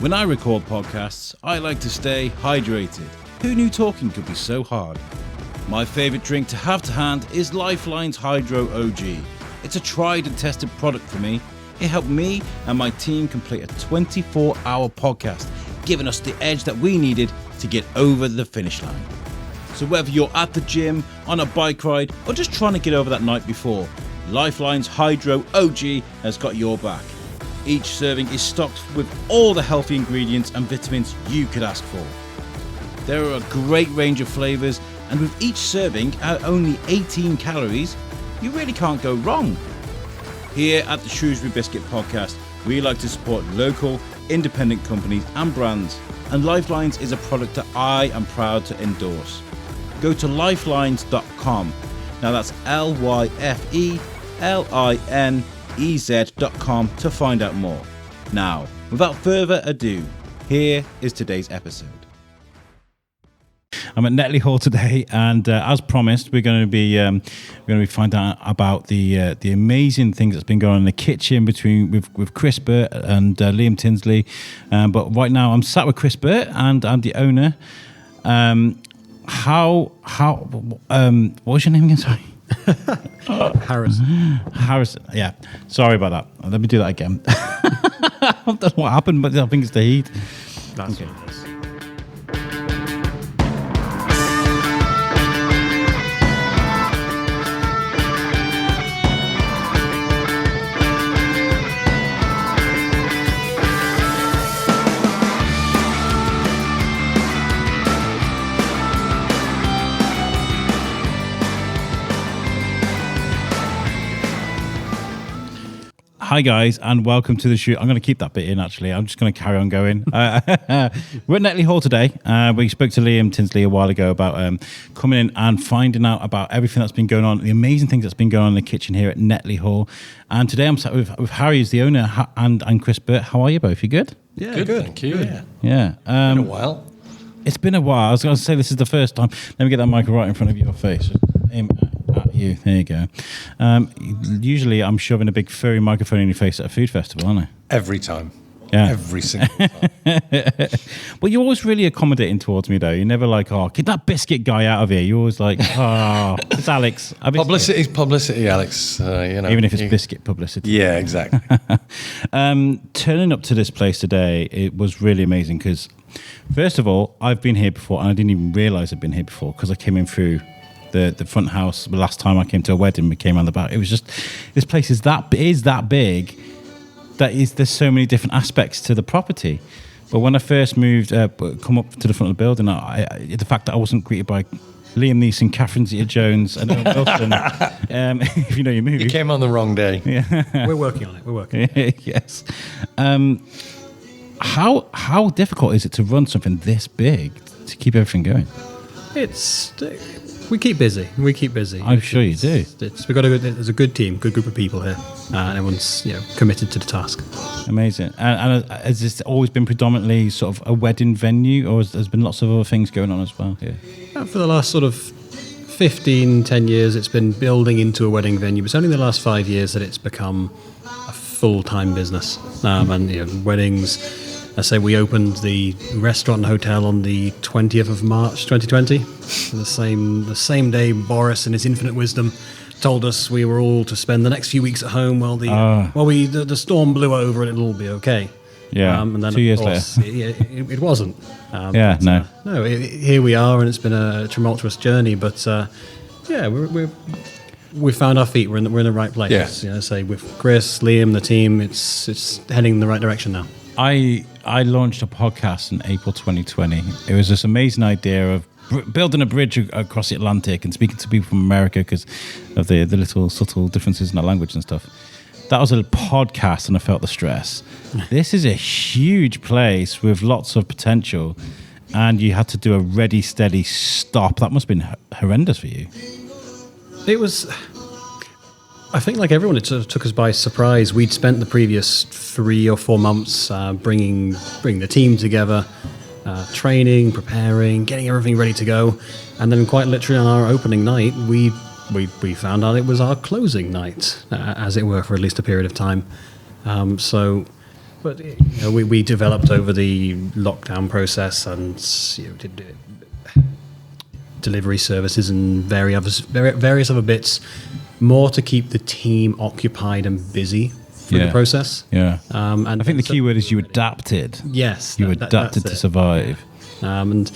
When I record podcasts, I like to stay hydrated. Who knew talking could be so hard? My favourite drink to have to hand is Lifeline's Hydro OG. It's a tried and tested product for me. It helped me and my team complete a 24-hour podcast, giving us the edge that we needed to get over the finish line. So whether you're at the gym, on a bike ride, or just trying to get over that night before, Lifeline's Hydro OG has got your back. Each serving is stocked with all the healthy ingredients and vitamins you could ask for. There are a great range of flavours, and with each serving at only 18 calories, you really can't go wrong. Here at the Shrewsbury Biscuit podcast, we like to support local, independent companies and brands, and Lifelines is a product that I am proud to endorse. Go to lifelines.com. Now that's LYFELINEZ.com to find out more. Now, without further ado, here is today's episode. I'm at Netley Hall today, and as promised, we're going to be finding out about the amazing things that's been going on in the kitchen with Chris Burt and Liam Tinsley. But right now, I'm sat with Chris Burt, and I'm the owner. What was your name again? Sorry. Harrison. Yeah. Sorry about that. Let me do that again. I don't know what happened, but I think it's the heat. That's okay. what it is. Hi guys, and welcome to the shoot. I'm going to keep that bit in, actually. I'm just going to carry on going. We're at Netley Hall today. We spoke to Liam Tinsley a while ago about coming in and finding out about everything that's been going on, the amazing things that's been going on in the kitchen here at Netley Hall. And today I'm sat with Harry, who's the owner, and Chris Burt. How are you both? You good? Yeah, good. Thank you. Yeah. Been a while. It's been a while. I was going to say this is the first time. Let me get that mic right in front of your face. Aim at you. There you go. Usually I'm shoving a big furry microphone in your face at a food festival, aren't I? Every time. Yeah. Every single time. Well, you're always really accommodating towards me, though. You're never like, oh, get that biscuit guy out of here. You're always like, oh, it's Alex. Publicity's publicity, Alex. Even if it's biscuit publicity. Yeah, exactly. Turning up to this place today, it was really amazing because, first of all, I've been here before, and I didn't even realise I'd been here before because I came in through the front house the last time I came to a wedding. We came around the back. It was just, this place is that big that there's so many different aspects to the property. But when I first moved, come up to the front of the building, the fact that I wasn't greeted by Liam Neeson, Catherine Zeta-Jones, and Owen Wilson, if you know your movie. You came on the wrong day. Yeah. We're working on it. Yes. How difficult is it to run something this big to keep everything going? We keep busy. I'm sure you do. There's a good team, good group of people here, and everyone's committed to the task. Amazing. And has this always been predominantly sort of a wedding venue, or has there been lots of other things going on as well here? For the last sort of 10 years, it's been building into a wedding venue. It's only the last 5 years that it's become a full-time business. And weddings. I say we opened the restaurant and hotel on the 20th of March 2020. The same day Boris, in his infinite wisdom, told us we were all to spend the next few weeks at home while the storm blew over and it'll all be okay. Yeah, and then 2 years later. It wasn't. Here we are, and it's been a tumultuous journey, but we've found our feet. We're in the right place. Yeah. Say with Chris, Liam, the team, it's heading in the right direction now. I launched a podcast in April 2020. It was this amazing idea of building a bridge across the Atlantic and speaking to people from America because of the little subtle differences in our language and stuff. That was a podcast, and I felt the stress. This is a huge place with lots of potential, and you had to do a ready, steady stop. That must have been horrendous for you. It was... I think, like everyone, it sort of took us by surprise. We'd spent the previous 3 or 4 months bringing the team together, training, preparing, getting everything ready to go, and then quite literally on our opening night, we found out it was our closing night, as it were, for at least a period of time. So But we developed over the lockdown process and did delivery services and various other bits, more to keep the team occupied and busy through the process. Yeah. And I think the key word is you adapted. Yes. You adapted to survive. And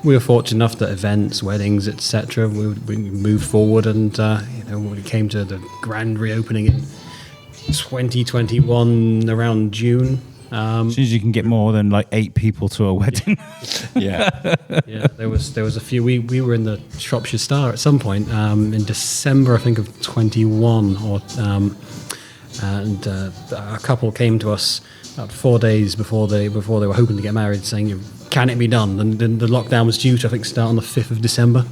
we were fortunate enough that events, weddings, etc., we moved forward, and when it came to the grand reopening in 2021 around June. As soon as you can get more than like 8 people to a wedding. Yeah. Yeah, there was a few. We were in the Shropshire Star at some point in December, I think, of 21, and a couple came to us about 4 days before they were hoping to get married, saying, "Can it be done?" And the lockdown was due to, I think, start on the 5th of December.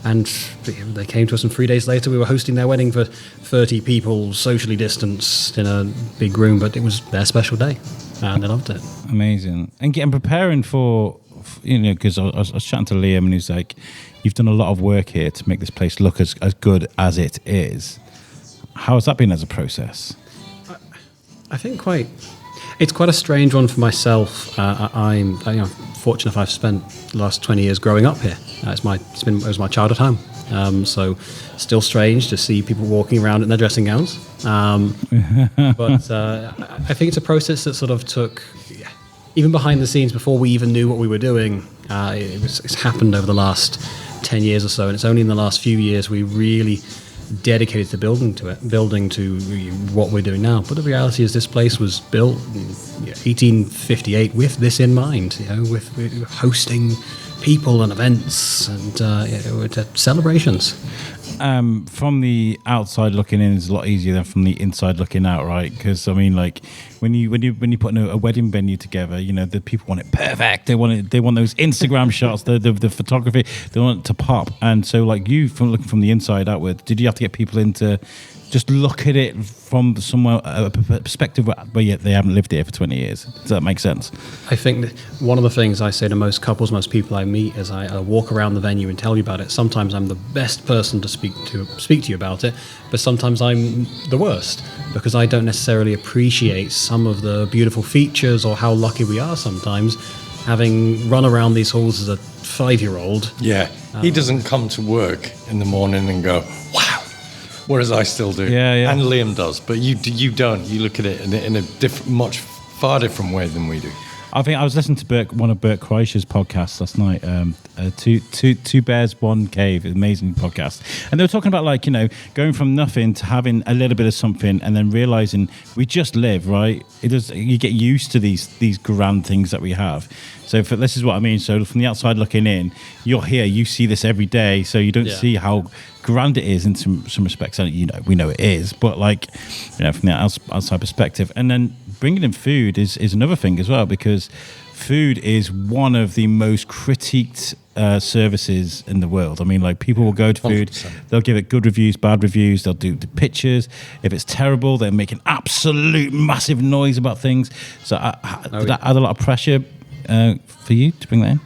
And they came to us, and 3 days later we were hosting their wedding for 30 people, socially distanced in a big room, but it was their special day, and they loved it. Amazing. And preparing for because I was chatting to Liam, and he's like, you've done a lot of work here to make this place look as good as it is. How has that been as a process? I think it's quite a strange one for myself. I'm fortunate enough I've spent the last 20 years growing up here. It was my childhood home. So still strange to see people walking around in their dressing gowns. But I think it's a process that sort of took, even behind the scenes, before we even knew what we were doing. It's happened over the last 10 years or so, and it's only in the last few years we really dedicated to building to what we're doing now. But the reality is this place was built in 1858 with this in mind, with hosting people and events and celebrations. From the outside looking in is a lot easier than from the inside looking out, right? Because I mean, like when you put a wedding venue together, the people want it perfect. They want those Instagram shots, the photography. They want it to pop. And so, like you, from looking from the inside outward, did you have to get people in to just look at it from somewhere a perspective where they haven't lived here for 20 years? Does that make sense? I think that one of the things I say to most couples, most people I meet, as I walk around the venue and tell you about it, sometimes I'm the best person to speak to you about it, but sometimes I'm the worst because I don't necessarily appreciate some of the beautiful features or how lucky we are sometimes, having run around these halls as a 5-year-old. Yeah. He doesn't come to work in the morning and go, wow. Whereas I still do. Yeah. And Liam does. But you don't. You look at it in a far different way than we do. I think I was listening to one of Burt Kreischer's podcasts last night. Two Bears, One Cave, amazing podcast, and they were talking about going from nothing to having a little bit of something, and then realizing we just live, right? You get used to these grand things that we have. So this is what I mean. So from the outside looking in, you're here, you see this every day, so you don't see how grand it is in some respects. And we know it is, but from the outside perspective, and then bringing in food is another thing as well, because food is one of the most critiqued services in the world. I mean, people will go to food, 100%. They'll give it good reviews, bad reviews, they'll do the pictures. If it's terrible, they're making absolute massive noise about things. So did that add a lot of pressure for you to bring that in?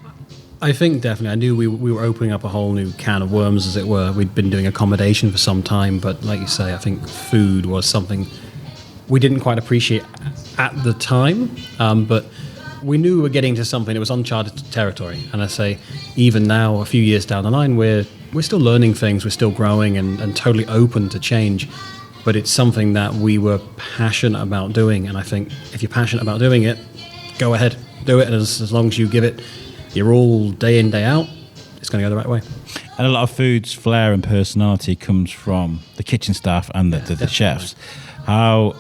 I think definitely. I knew we were opening up a whole new can of worms, as it were. We'd been doing accommodation for some time, but like you say, I think food was something we didn't quite appreciate at the time, but we knew we were getting to something. It was uncharted territory. And I say, even now, a few years down the line, we're still learning things, we're still growing and totally open to change. But it's something that we were passionate about doing. And I think if you're passionate about doing it, go ahead, do it. And as long as you give it your all day in, day out, it's going to go the right way. And a lot of food's flair and personality comes from the kitchen staff and the chefs. How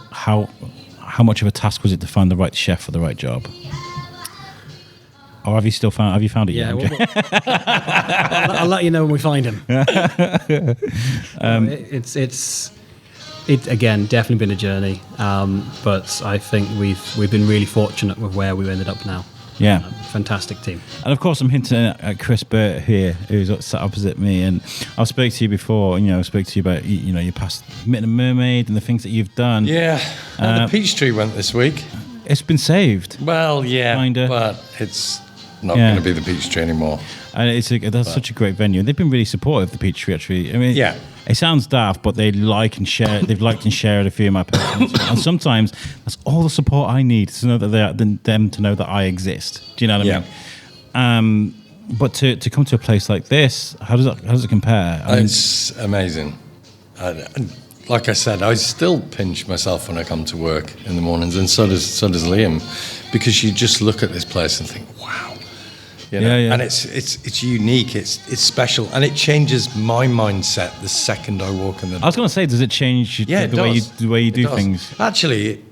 much of a task was it to find the right chef for the right job? Or have you found it yet? Yeah, I'll let you know when we find him. It's again definitely been a journey, but I think we've been really fortunate with where we ended up now. Yeah, fantastic team. And of course, I'm hinting at Chris Burt here, who's sat opposite me. And I've spoke to you before. I spoke to you about your past Mitten and Mermaid and the things that you've done. Yeah, and the peach tree went this week. It's been saved. Well, yeah, kinda. But it's not going to be the peach tree anymore. And that's such a great venue. And they've been really supportive of the peach tree, actually. I mean, It sounds daft, but they like and share. They've liked and shared a few of my posts, and sometimes that's all the support I need to know that them to know that I exist. Do you know what I mean? But to come to a place like this, how does it compare? It's amazing. Like I said, I still pinch myself when I come to work in the mornings, and so does Liam, because you just look at this place and think, wow, you know? And it's unique, it's special, and it changes my mindset the second I walk in the door. I was going to say, does it change the way you do things? Actually,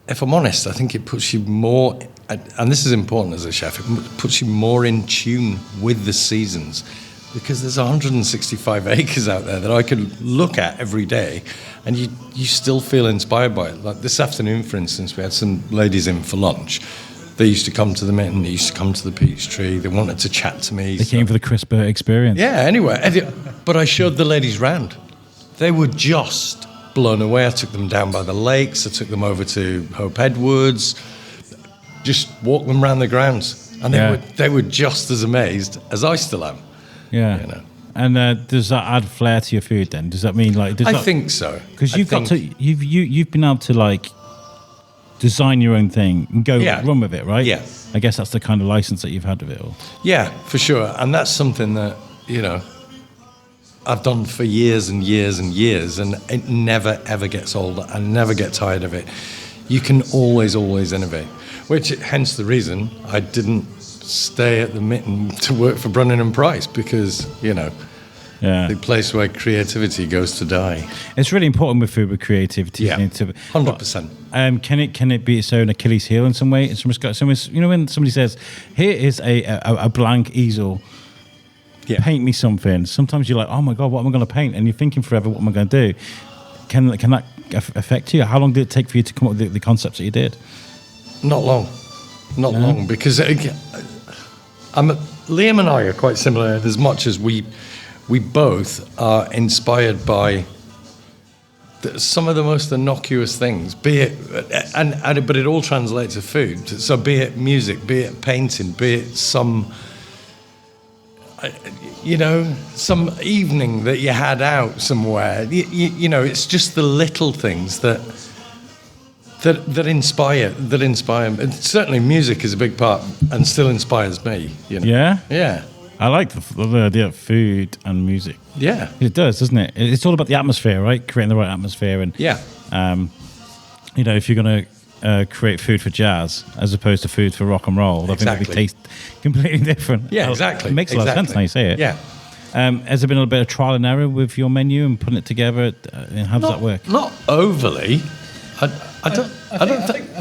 if I'm honest, I think it puts you more, and this is important as a chef, it puts you more in tune with the seasons. Because there's 165 acres out there that I could look at every day, and you still feel inspired by it. Like this afternoon, for instance, we had some ladies in for lunch. They used to come to the Mitten, they used to come to the Peach Tree, they wanted to chat to me. They came for the Chris Burt experience. Yeah, anyway. But I showed the ladies round. They were just blown away. I took them down by the lakes, I took them over to Hope Edwards, just walked them around the grounds. And they were just as amazed as I still am. Yeah, you know. And does that add flair to your food? Then does that mean like? I think so. Because you've been able to like design your own thing and go run with it, right? Yeah. I guess that's the kind of license that you've had of it all. Yeah, for sure. And that's something that I've done for years and years and years, and it never ever gets old. I never get tired of it. You can always innovate. Which hence the reason I didn't stay at the Mitten to work for Brunning and Price, because the place where creativity goes to die. It's really important with food, with creativity. 100%. Can it be its own Achilles heel in some way? In some respect, when somebody says, "Here is a blank easel, paint me something." Sometimes you're like, "Oh my God, what am I going to paint?" And you're thinking forever, "What am I going to do?" Can that affect you? How long did it take for you to come up with the concepts that you did? Not long, because Liam and I are quite similar as much as we both are inspired by some of the most innocuous things, be it, but it all translates to food. So be it music, be it painting, be it some evening that you had out somewhere. It's just the little things that inspire. And certainly music is a big part and still inspires me. Yeah. I like the idea of food and music. Yeah, it does, doesn't it? It's all about the atmosphere, right? Creating the right atmosphere, and if you're going to create food for jazz as opposed to food for rock and roll, I think it would taste completely different. Yeah, exactly. It makes a lot of sense now you say it. Yeah. Has there been a bit of trial and error with your menu and putting it together? How does that work? Not overly. I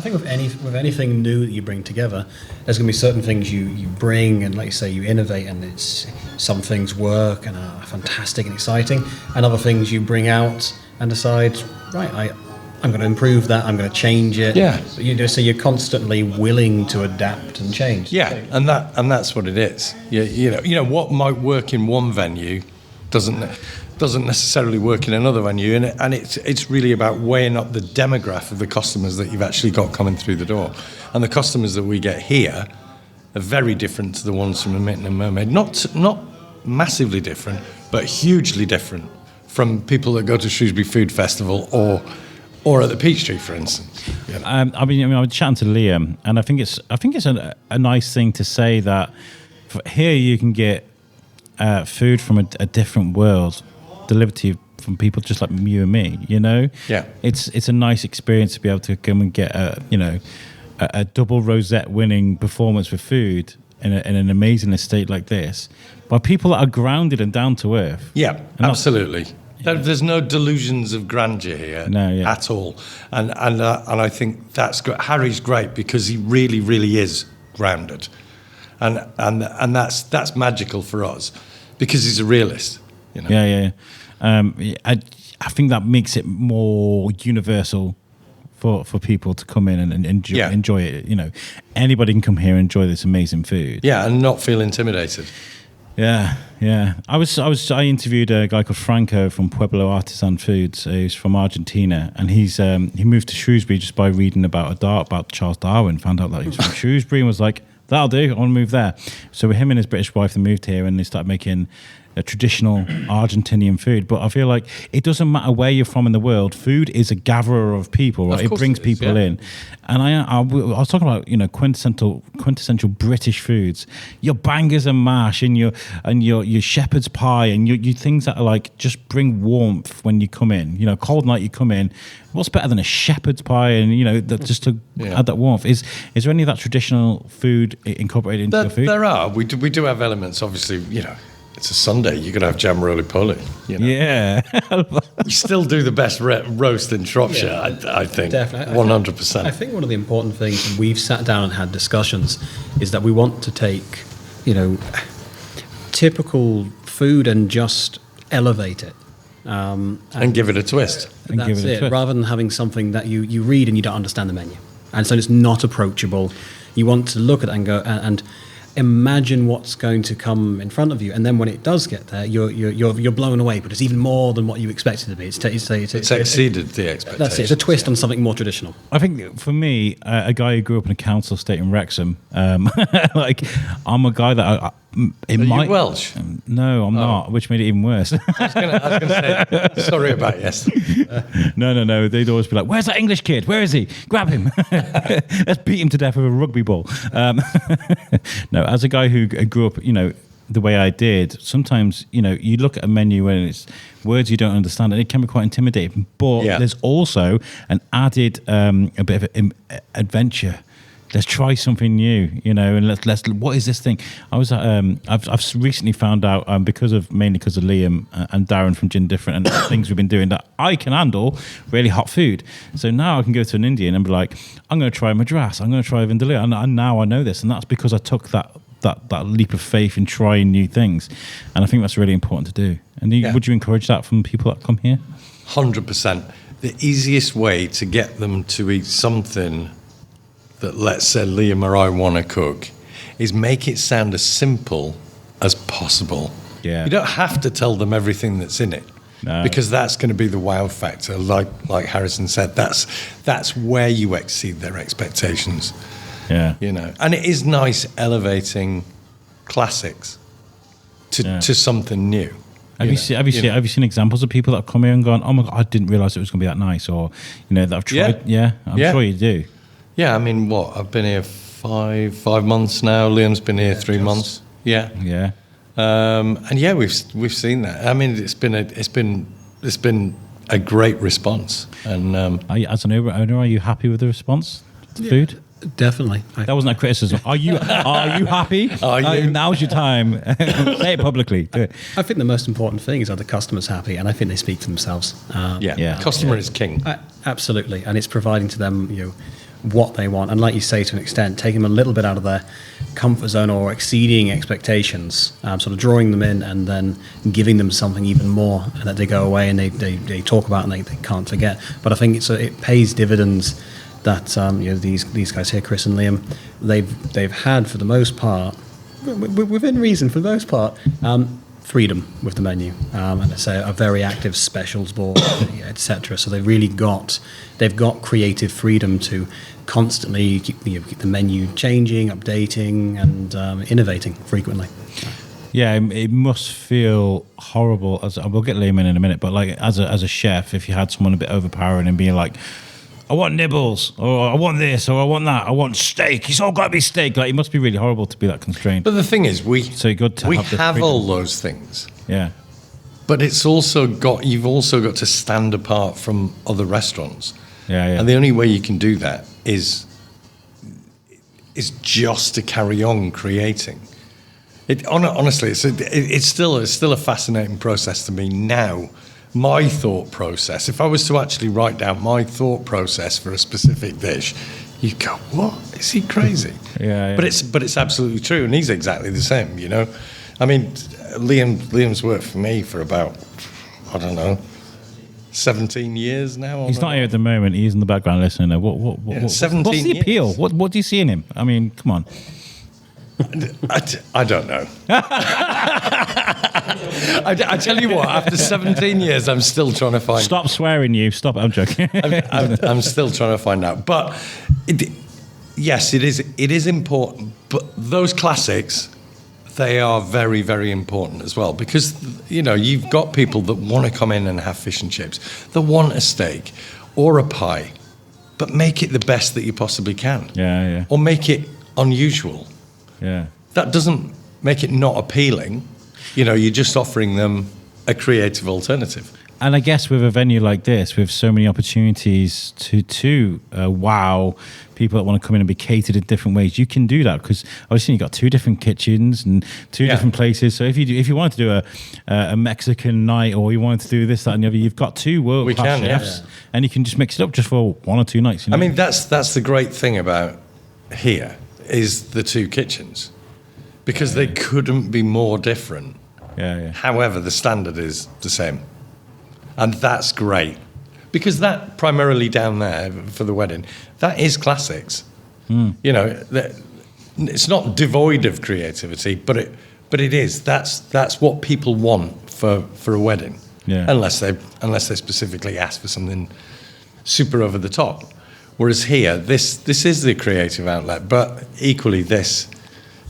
think with anything new that you bring together, there's going to be certain things you bring, and like you say, you innovate, and some things work and are fantastic and exciting, and other things you bring out and decide, right, I'm going to improve that, I'm going to change it. Yeah. So you're constantly willing to adapt and change. Yeah, and that's what it is. What might work in one venue doesn't necessarily work in another venue, and it's really about weighing up the demographic of the customers that you've actually got coming through the door. And the customers that we get here are very different to the ones from the Mitten and Mermaid. Not massively different, but hugely different from people that go to Shrewsbury Food Festival or at the Peachtree, for instance. I was chatting to Liam, and I think it's a nice thing to say that here you can get food from a different world delivered to you from people just like you and me. Yeah. It's a nice experience to be able to come and get a double rosette winning performance with food in an amazing estate like this by people that are grounded and down to earth. Yeah, absolutely. There's no delusions of grandeur here at all, and I think that's great. Harry's great because he really, really is grounded, and that's magical for us because he's a realist. Yeah. I think that makes it more universal for people to come in and enjoy it. Anybody can come here and enjoy this amazing food. Yeah, and not feel intimidated. Yeah. I interviewed a guy called Franco from Pueblo Artisan Foods. He's from Argentina, and he moved to Shrewsbury just by reading about Charles Darwin. Found out that he was from Shrewsbury and was like, "That'll do. I want to move there." So with him and his British wife, they moved here and they started making a traditional Argentinian food, but I feel like it doesn't matter where you're from in the world. Food is a gatherer of people, right? It brings people in. And I was talking about, you know, quintessential British foods, your bangers and mash, and your shepherd's pie, and your things that are like just bring warmth when you come in. You know, cold night you come in. What's better than a shepherd's pie, and you know, just to add that warmth? Is there any of that traditional food incorporated into your food? There are. We do have elements. Obviously, you know, it's a Sunday. You're gonna have jam roly poly. You know? Yeah. We still do the best roast in Shropshire. I think. Definitely. 100%. I think one of the important things, and we've sat down and had discussions, is that we want to take, you know, typical food and just elevate it. And give it a twist. That's it. Rather than having something that you read and you don't understand the menu, and so it's not approachable. You want to look at it and go and imagine what's going to come in front of you, and then when it does get there, you're blown away. But it's even more than what you expected it to be. It's exceeded the expectations. That's it. It's a twist on something more traditional. I think for me, a guy who grew up in a council estate in Wrexham, like I'm a guy that Are you Welsh? No, I'm not, which made it even worse. I was going to say, sorry about yesterday. No. They'd always be like, "Where's that English kid? Where is he? Grab him! Let's beat him to death with a rugby ball." No, as a guy who grew up, you know, the way I did, sometimes, you know, you look at a menu and it's words you don't understand, and it can be quite intimidating. But there's also an added a bit of adventure. Let's try something new, you know, and let's. What is this thing? I was I've recently found out mainly because of Liam and Darren from Gin Different and things we've been doing, that I can handle really hot food. So now I can go to an Indian and be like, I'm going to try Madras, I'm going to try Vindaloo, and now I know this, and that's because I took that leap of faith in trying new things, and I think that's really important to do. And would you encourage that from people that come here? 100%. The easiest way to get them to eat something that, let's say, Liam or I want to cook, is make it sound as simple as possible. Yeah. You don't have to tell them everything that's in it, because that's going to be the wow factor. Like Harrison said, that's where you exceed their expectations. Yeah. You know, and it is nice elevating classics to something new. Have you seen examples of people that have come here and gone, "Oh my God, I didn't realise it was going to be that nice," or, you know, that I've tried? Yeah, I'm sure you do. Yeah, I mean, I've been here five months now. Liam's been here 3 months. Yeah. And we've seen that. I mean, it's been a great response. And as an Uber owner, are you happy with the response to food? Definitely. That wasn't a criticism. Are you happy? Now's your time. Say it publicly. Do it. I think the most important thing is, are the customers happy? And I think they speak for themselves. Customer is king. Absolutely. And it's providing to them, you know, what they want, and like you say, to an extent, taking them a little bit out of their comfort zone or exceeding expectations, sort of drawing them in and then giving them something even more that they go away and they talk about and they can't forget. But I think it pays dividends that you know, these guys here, Chris and Liam, they've had, for the most part, within reason, for the most part, freedom with the menu, and it's a very active specials board, etc. So they've got creative freedom to constantly keep the menu changing, updating, and innovating frequently. Yeah, it must feel horrible. We'll get Liam in a minute, but like as a chef, if you had someone a bit overpowering and being like, I want nibbles, or I want this, or I want that, I want steak. It's all got to be steak. Like, it must be really horrible to be that constrained. But the thing is, we have all those things. Yeah. But you've also got to stand apart from other restaurants. Yeah. And the only way you can do that is just to carry on creating. Honestly, it's still a fascinating process to me now. My thought process, if I was to actually write down my thought process for a specific dish, you'd go, what? Is he crazy? Yeah. But it's absolutely true, and he's exactly the same, you know? I mean, Liam's worked for me for about, I don't know, 17 years now. He's not here at the moment. He's in the background listening. What's the appeal? Years. What do you see in him? I mean, come on. I don't know. I tell you what, after 17 years, I'm still trying to find... Stop swearing, you. Stop. I'm joking. I'm still trying to find out. But yes, it is important. But those classics, they are very, very important as well, because, you know, you've got people that want to come in and have fish and chips, that want a steak or a pie, but make it the best that you possibly can. Yeah. Or make it unusual. Yeah. That doesn't make it not appealing. You know, you're just offering them a creative alternative. And I guess with a venue like this, with so many opportunities to wow people that want to come in and be catered in different ways, you can do that, because obviously you've got 2 different kitchens and 2 different places. So if you wanted to do a Mexican night, or you wanted to do this, that, and the other, you've got 2 world-class chefs, and you can just mix it up just for 1 or 2 nights. You know? I mean, that's the great thing about here, is the 2 kitchens, because they couldn't be more different. Yeah. However, the standard is the same. And that's great, because that primarily down there for the wedding, that is classics. You know, it's not devoid of creativity, but it is. That's what people want for a wedding. Yeah. Unless they specifically ask for something super over the top. Whereas here, this is the creative outlet, but equally this,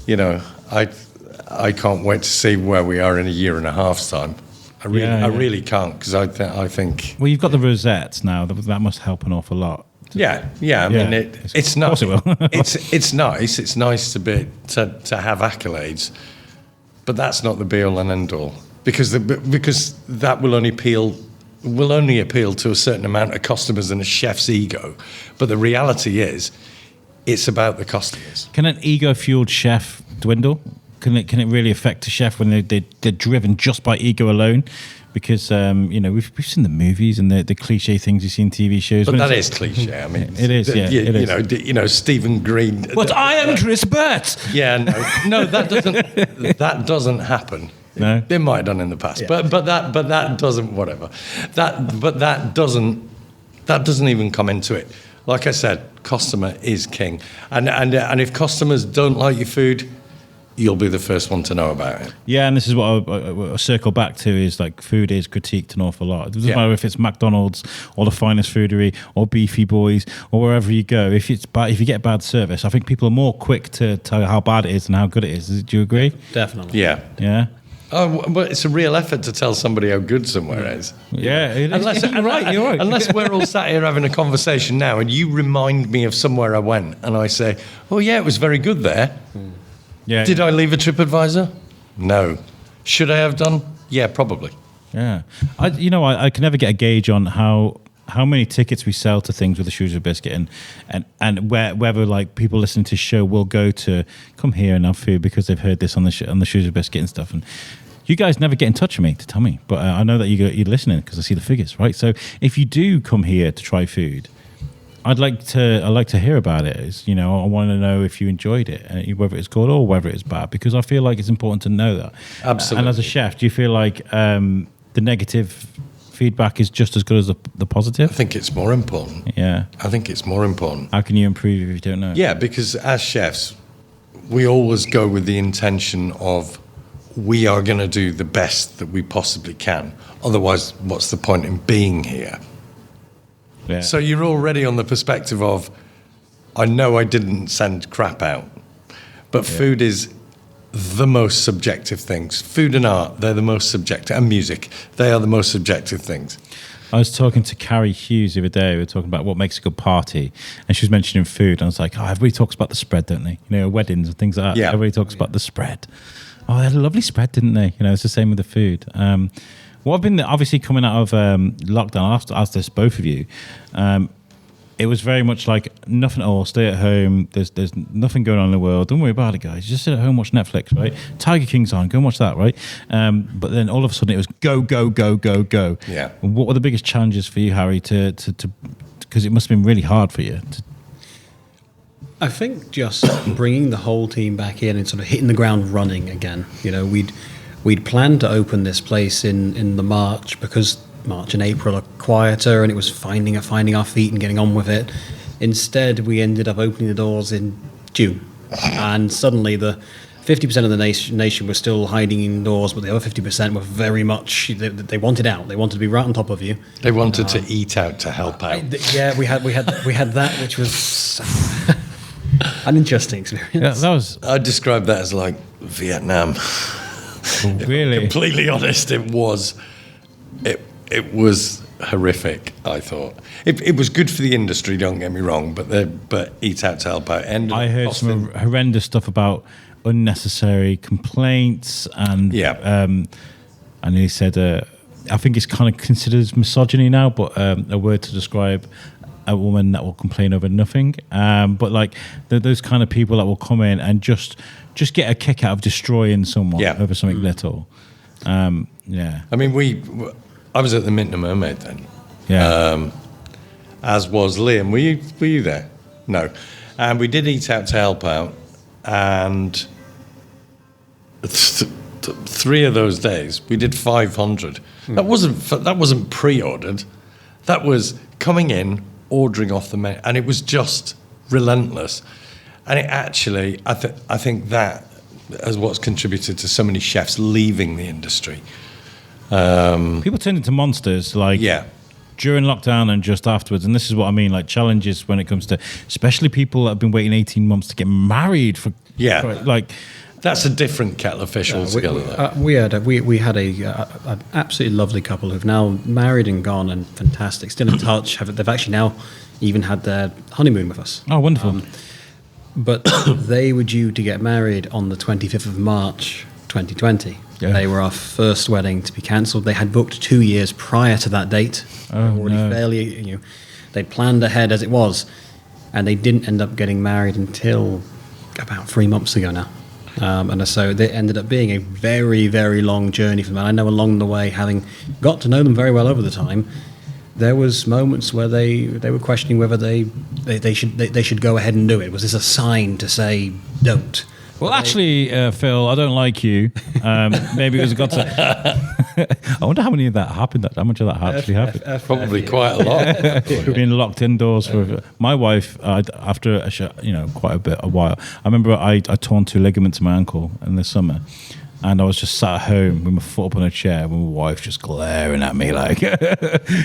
you know, I can't wait to see where we are in a year and a half's time. I really can't, because I think. Well, you've got the rosettes now. That must help an awful lot. Yeah. I mean, it's nice. Of course it will. it's nice. It's nice to have accolades, but that's not the be all and end all, because that will only appeal to a certain amount of customers and a chef's ego. But the reality is, it's about the customers. Can an ego-fueled chef dwindle? Can it really affect a chef when they're driven just by ego alone? Because you know, we've seen the movies and the cliche things you see in TV shows. But that is cliche. I mean, it is. Yeah, it is. You know, Stephen Green. But I am Chris Burt. Yeah, no, that doesn't happen. No, it might have done in the past, but that doesn't. Whatever. That doesn't even come into it. Like I said, customer is king, and if customers don't like your food, you'll be the first one to know about it. Yeah, and this is what I circle back to, is like food is critiqued an awful lot. It doesn't matter if it's McDonald's or the Finest Foodery or Beefy Boys or wherever you go. If you get bad service, I think people are more quick to tell you how bad it is than how good it is. Do you agree? Definitely. Yeah. Oh, but it's a real effort to tell somebody how good somewhere is. Yeah, it is. You're right. Unless we're all sat here having a conversation now and you remind me of somewhere I went and I say, oh yeah, it was very good there. Yeah. Did I leave a TripAdvisor? No. Should I have done? Yeah, probably. Yeah. I can never get a gauge on how many tickets we sell to things with the Shrewsbury Biscuit, and whether like people listening to the show will go to come here and have food because they've heard this on the Shrewsbury Biscuit and stuff. And you guys never get in touch with me to tell me, but I know that you're listening because I see the figures, right? So if you do come here to try food, I'd like to hear about it. I want to know if you enjoyed it, whether it's good or whether it's bad, because I feel like it's important to know that. Absolutely. And as a chef, do you feel like the negative feedback is just as good as the positive? I think it's more important. Yeah. I think it's more important. How can you improve if you don't know? Yeah, because as chefs, we always go with the intention of we are going to do the best that we possibly can. Otherwise, what's the point in being here? Yeah. So you're already on the perspective of, I know I didn't send crap out, but food is the most subjective things. Food and art, they're the most subjective, and music, they are the most subjective things. I was talking to Carrie Hughes the other day. We were talking about what makes a good party, and she was mentioning food. And I was like, everybody talks about the spread, don't they? Weddings and things like that. Yeah. Everybody talks about the spread. Oh, they had a lovely spread, didn't they? It's the same with the food. What I've been obviously coming out of lockdown, I'll have to ask this both of you. It was very much like nothing at all. Stay at home. There's nothing going on in the world. Don't worry about it, guys. Just sit at home, watch Netflix, right? Tiger King's on. Go and watch that, right? But then all of a sudden it was go, go, go, go, go. Yeah. What were the biggest challenges for you, Harry? Because it must have been really hard for you. I think just bringing the whole team back in and sort of hitting the ground running again. We'd planned to open this place in the March, because March and April are quieter, and it was finding our feet and getting on with it. Instead, we ended up opening the doors in June, and suddenly the 50% of the nation were still hiding indoors, but the other 50% were very much, they wanted out. They wanted to be right on top of you. They wanted to eat out to help out. We had that, which was an interesting experience. Yeah, I describe that as like Vietnam. Really? Completely honest, it was horrific. I thought it was good for the industry. Don't get me wrong, but Eat Out to Help Out. I heard some horrendous stuff about unnecessary complaints and and he said I think it's kind of considered as misogyny now, but a word to describe a woman that will complain over nothing. But like those kind of people that will come in and just get a kick out of destroying someone over something little. I mean, I was at the Mint and Mermaid then. Yeah. As was Liam. Were you there? No. And we did Eat Out to Help Out, and 3 of those days we did 500. That wasn't pre-ordered. That was coming in, ordering off the menu, and it was just relentless. And it actually, I think that is what's contributed to so many chefs leaving the industry. People turned into monsters, like during lockdown and just afterwards. And this is what I mean, like challenges when it comes to, especially people that have been waiting 18 months to get married for like. That's a different kettle of fish altogether. We had an absolutely lovely couple who've now married and gone, and fantastic, still in touch. They've actually now even had their honeymoon with us. Oh, wonderful. But they were due to get married on the 25th of March 2020. Yeah. They were our first wedding to be cancelled. They had booked 2 years prior to that date. They'd planned ahead as it was, and they didn't end up getting married until about 3 months ago now. And so it ended up being a very, very long journey for them. And I know along the way, having got to know them very well over the time, there was moments where they were questioning whether they should go ahead and do it. Was this a sign to say don't? Well, actually, Phil, I don't like you. Maybe it was a God. I wonder how many of that happened. How much of that actually happened? Probably quite a lot. Being locked indoors for my wife. After quite a while. I remember I torn 2 ligaments in my ankle in the summer, and I was just sat at home with my foot up on a chair, with my wife just glaring at me like,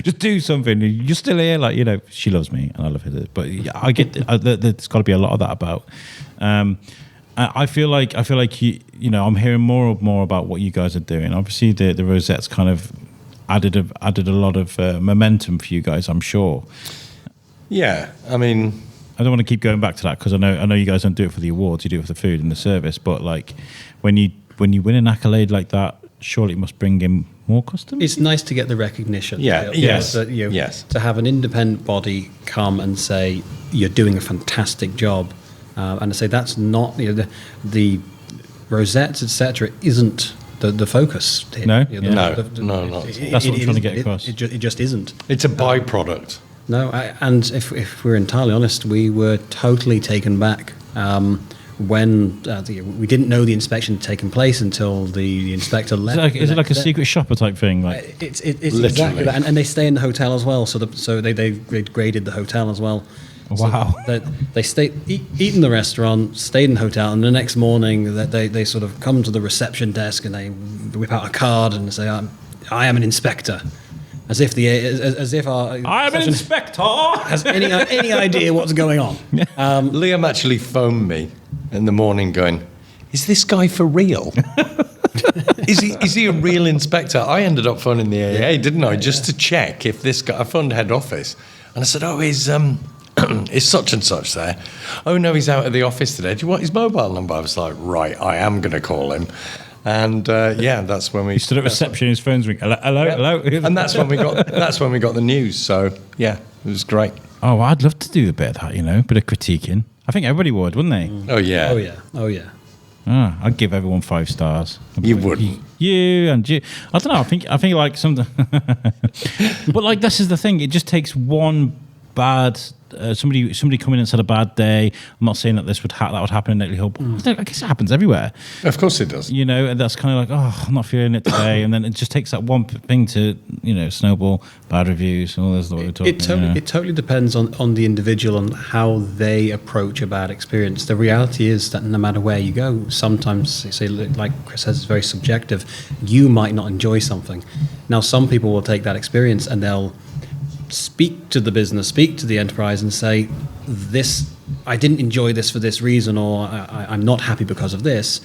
"Just do something. You're still here." Like, she loves me and I love her. But I get there's got to be a lot of that about. I feel like I'm hearing more and more about what you guys are doing. Obviously, the rosettes kind of added a lot of momentum for you guys, I'm sure. Yeah, I mean, I don't want to keep going back to that because I know you guys don't do it for the awards. You do it for the food and the service. But like when you win an accolade like that, surely it must bring in more customers. It's nice to get the recognition. Yeah. Yes. To have an independent body come and say you're doing a fantastic job. And I say that's not the rosettes, etc. isn't the focus here. No, not. That's what I'm trying to get across. It just isn't. It's a byproduct. No, and if we're entirely honest, we were totally taken back when we didn't know the inspection had taken place until the inspector left. Is it like a secret shopper type thing? Like it's exactly that, and they stay in the hotel as well. So they graded the hotel as well. Wow. So they eat in the restaurant, stayed in the hotel, and the next morning they sort of come to the reception desk and they whip out a card and say, "I am an inspector," as if I am an inspector has any idea what's going on. Liam actually phoned me in the morning, going, "Is this guy for real? Is he a real inspector?" I ended up phoning the AA, didn't I, just to check if this guy. I phoned head office, and I said, "Oh, is such and such there?" "Oh no, he's out of the office today. Do you want his mobile number?" I was like, right, I am going to call him. And that's when we stood at reception. His phone's ringing. Hello. And that's when we got the news. So yeah, it was great. Oh, I'd love to do a bit of that. Bit of critiquing. I think everybody would, wouldn't they? Oh yeah. I'd give everyone 5 stars. You wouldn't. You. I don't know. I think like something. But like this is the thing. It just takes one bad. Somebody come in and said a bad day. I'm not saying that that would happen in Netley Hall. I guess it happens everywhere. Of course it does. And that's kind of like, I'm not feeling it today, and then it just takes that one thing to snowball bad reviews and all this. What we're talking. It totally depends on the individual and how they approach a bad experience. The reality is that no matter where you go, sometimes say like Chris says, it's very subjective. You might not enjoy something. Now, some people will take that experience and they'll speak to the business, speak to the enterprise and say, I didn't enjoy this for this reason, or I'm not happy because of this.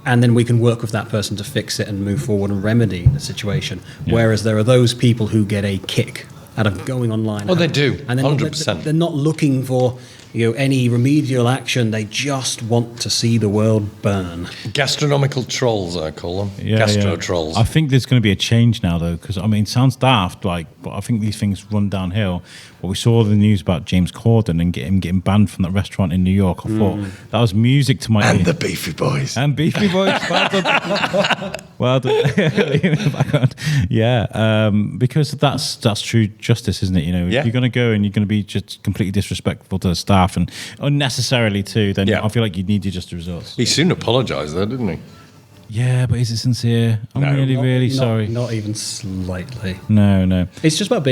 and then we can work with that person to fix it and move forward and remedy the situation. Whereas there are those people who get a kick out of going online. Oh, they do, and 100%. They're not looking for any remedial action. They just want to see the world burn. Gastronomical trolls, I call them. Yeah, Gastro trolls. I think there's going to be a change now, though, because, I mean, it sounds daft, but I think these things run downhill. But we saw the news about James Corden and him getting banned from that restaurant in New York. I thought that was music to my ear. And the Beefy Boys. And Beefy Boys. Well done. Well done. Yeah, because that's true justice, isn't it? If you're going to go and you're going to be just completely disrespectful to the staff and unnecessarily too, then I feel like you need to just the results. He soon apologised, though, didn't he? Yeah, but is it sincere? I'm really sorry. Not even slightly. No. It's just about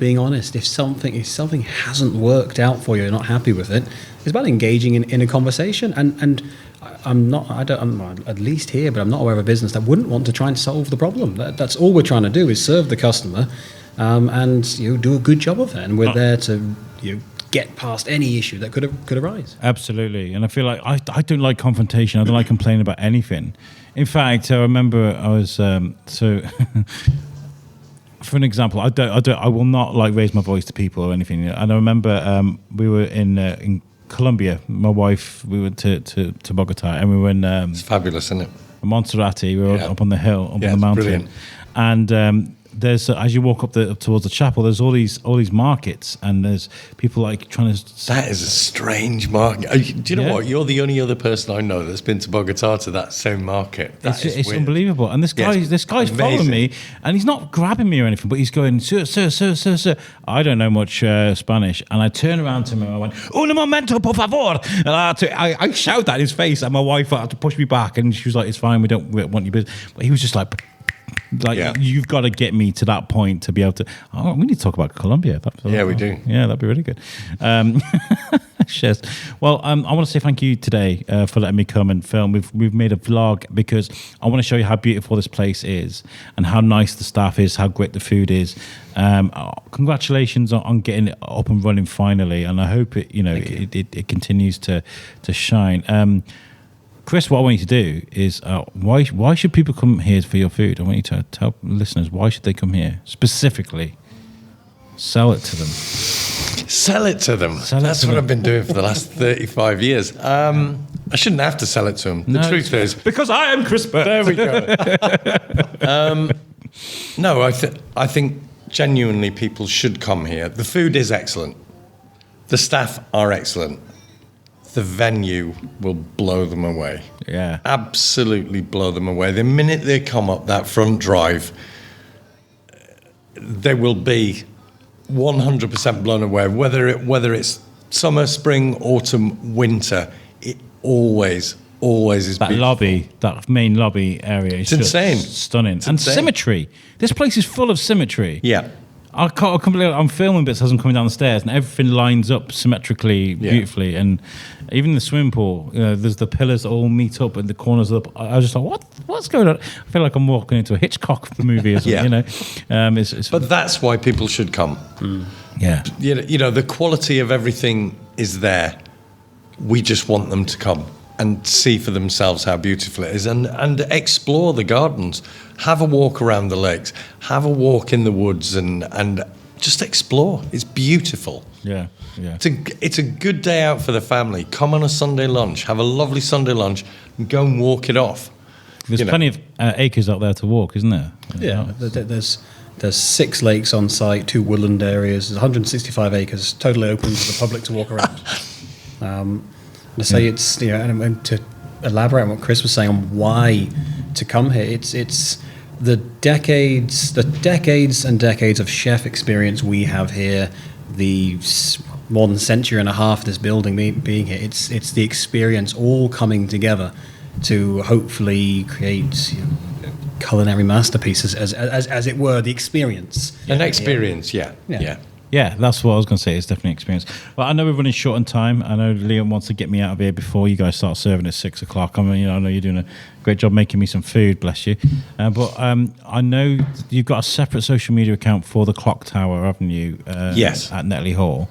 being honest. If something hasn't worked out for you, you're not happy with it. It's about engaging in a conversation. And I'm at least here, but I'm not aware of a business that wouldn't want to try and solve the problem. That's all we're trying to do is serve the customer, and do a good job of it. And we're there to get past any issue that could arise. Absolutely. And I feel like I don't like confrontation. I don't like complaining about anything. In fact, I remember I was for an example, I will not like raise my voice to people or anything. And I remember we were in Colombia. My wife, we went to Bogota, and we were in it's fabulous, isn't it? Monserrate. We were up on the hill, up on the mountain. Brilliant. And there's as you walk up towards the chapel, there's all these markets, and there's people like trying to. That is a strange market. Do you know what? You're the only other person I know that's been to Bogota to that same market. It's unbelievable. And this guy's following me, and he's not grabbing me or anything, but he's going, sir. I don't know much Spanish, and I turn around to him and I went, un momento, por favor. And I shout that in his face, and my wife had to push me back, and she was like, it's fine, we don't want your business. But he was just like. You've got to get me to that point to be able to. Oh, we need to talk about Colombia. We do. Yeah, that'd be really good. Cheers. Well, I want to say thank you today for letting me come and film. We've made a vlog because I want to show you how beautiful this place is and how nice the staff is, how great the food is. Congratulations on getting it up and running finally, and I hope it continues to shine. Chris, what I want you to do is, why should people come here for your food? I want you to tell listeners, why should they come here? Specifically, sell it to them. Sell it to them. That's what I've been doing for the last 35 years. I shouldn't have to sell it to them. The truth is... Because I am Chris Burt. There we go. No, I think genuinely people should come here. The food is excellent. The staff are excellent. The venue will blow them away. Yeah. Absolutely blow them away. The minute they come up that front drive, they will be 100% blown away. Whether it's summer, spring, autumn, winter, it always is that beautiful. Lobby, that main lobby area is insane. Stunning. And symmetry. This place is full of symmetry. Yeah. I can't believe I'm filming bits as I'm coming down the stairs, and everything lines up symmetrically, beautifully, and even the swimming pool. There's the pillars that all meet up in the corners of the. I was just like, what's going on? I feel like I'm walking into a Hitchcock movie or something. But that's why people should come. Yeah. The quality of everything is there. We just want them to come and see for themselves how beautiful it is, and explore the gardens. Have a walk around the lakes. Have a walk in the woods, and just explore. It's beautiful. Yeah. It's a good day out for the family. Come on a Sunday lunch. Have a lovely Sunday lunch, and go and walk it off. There's plenty of acres out there to walk, isn't there? Yeah. There's 6 lakes on site, 2 woodland areas. There's 165 acres, totally open to the public to walk around. To say it's and to elaborate on what Chris was saying on why to come here, it's the decades and decades of chef experience we have here, the more than century and a half this building being here. It's the experience all coming together to hopefully create culinary masterpieces, as it were, the experience. An experience, yeah. Yeah, that's what I was going to say. It's definitely experience. Well, I know we're running short on time. I know Liam wants to get me out of here before you guys start serving at 6 o'clock. I mean, I know you're doing a great job making me some food, bless you. But I know you've got a separate social media account for the Clocktower, haven't you? Yes. At Netley Hall.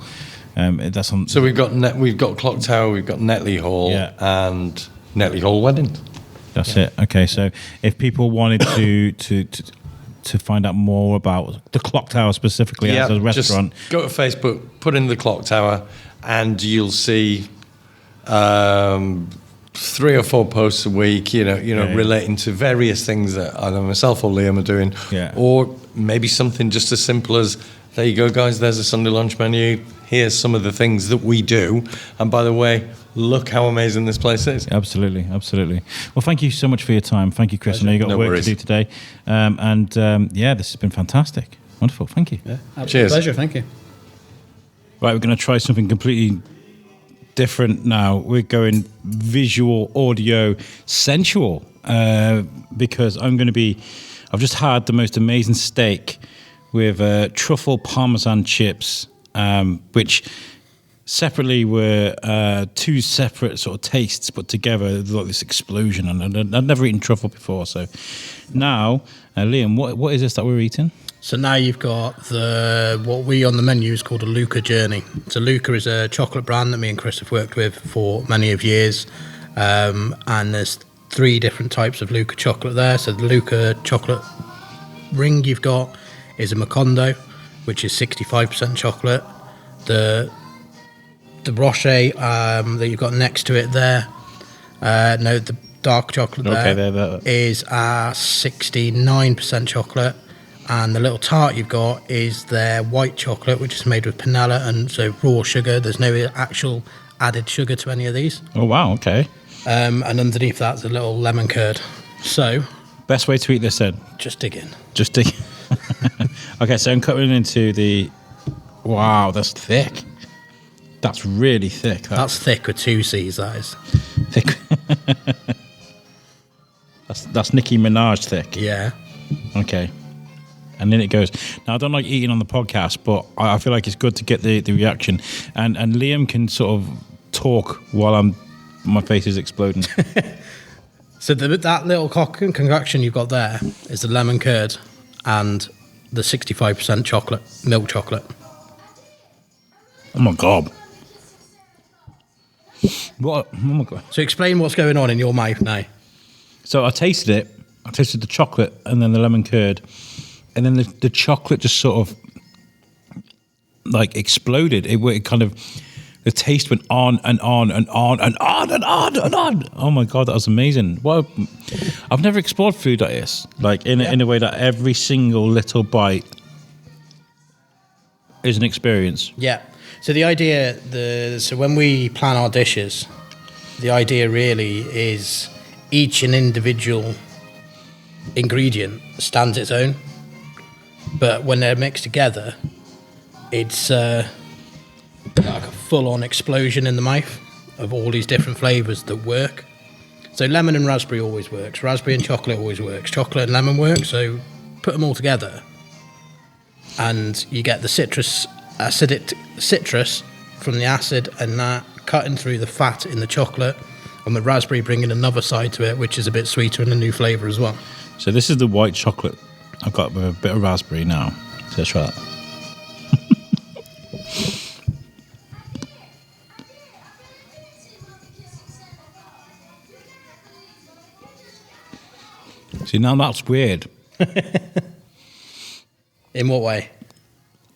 So we've got Clocktower, we've got Netley Hall, and Netley Hall Weddings. That's it. Okay, so if people wanted to find out more about the Clocktower specifically as a restaurant, just go to Facebook, put in the Clocktower, and you'll see 3 or 4 posts a week, relating to various things that either myself or Liam are doing, or maybe something just as simple as, there you go, guys, there's a Sunday lunch menu. Here's some of the things that we do. And by the way, look how amazing this place is. Absolutely. Well, thank you so much for your time. Thank you, Chris. Pleasure. I know you've got work to do today. This has been fantastic. Wonderful. Thank you. Yeah, cheers. Pleasure. Thank you. Right, we're going to try something completely different now. We're going visual, audio, sensual, because I've just had the most amazing steak with truffle parmesan chips, which separately were 2 separate sort of tastes put together, like this explosion. And I'd never eaten truffle before. So now, Liam, what is this that we're eating? So now you've got what we on the menu is called a Luca Journey. So Luca is a chocolate brand that me and Chris have worked with for many of years. And there's 3 different types of Luca chocolate there. So the Luca chocolate ring you've got is a Macondo, which is 65% chocolate. The Rocher that you've got next to it there, the dark chocolate there is 69% chocolate. And the little tart you've got is their white chocolate, which is made with panela and so raw sugar. There's no actual added sugar to any of these. Oh, wow, okay. And underneath that's a little lemon curd. So... best way to eat this then? Just dig in. Okay, so I'm cutting into the... Wow, that's thick. That's really thick. That's thick with 2 C's, that is. Thick. That's Nicki Minaj thick. Yeah. Okay. And then it goes. Now, I don't like eating on the podcast, but I feel like it's good to get the reaction. And Liam can sort of talk while my face is exploding. So that little concoction you've got there is the lemon curd and the 65% milk chocolate. Oh my God. What? Oh my God. So explain what's going on in your mouth now. So I tasted it. I tasted the chocolate and then the lemon curd. And then the chocolate just sort of like exploded. It kind of, the taste went on and on and on and on and on and on. Oh my God, that was amazing. Well, I've never explored food like this, like in a way that every single little bite is an experience. Yeah. So the idea, so when we plan our dishes, the idea really is each an individual ingredient stands its own. But when they're mixed together, it's like a full-on explosion in the mouth of all these different flavours that work. So lemon and raspberry always works. Raspberry and chocolate always works. Chocolate and lemon work. So put them all together, and you get the citrus from the acid and that cutting through the fat in the chocolate, and the raspberry bringing another side to it, which is a bit sweeter and a new flavour as well. So this is the white chocolate. I've got a bit of raspberry now. So let's try that. See, now that's weird. In what way?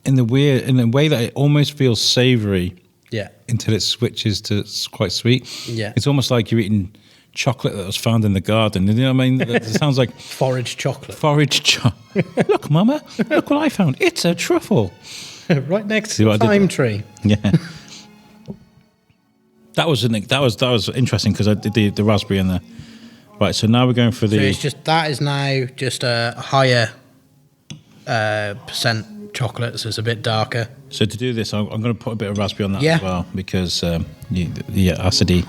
In the way that it almost feels savoury. Yeah. Until it switches to quite sweet. Yeah. It's almost like you're eating chocolate that was found in the garden. You know what I mean? It sounds like... Forage chocolate. Look, Mama, look what I found. It's a truffle. Right next to the thyme tree. Yeah. That was interesting because I did the raspberry in there. Right, so now we're going for the... So it's just, that is now just a higher percent chocolate, so it's a bit darker. So to do this, I'm going to put a bit of raspberry on that as well, because the acidity...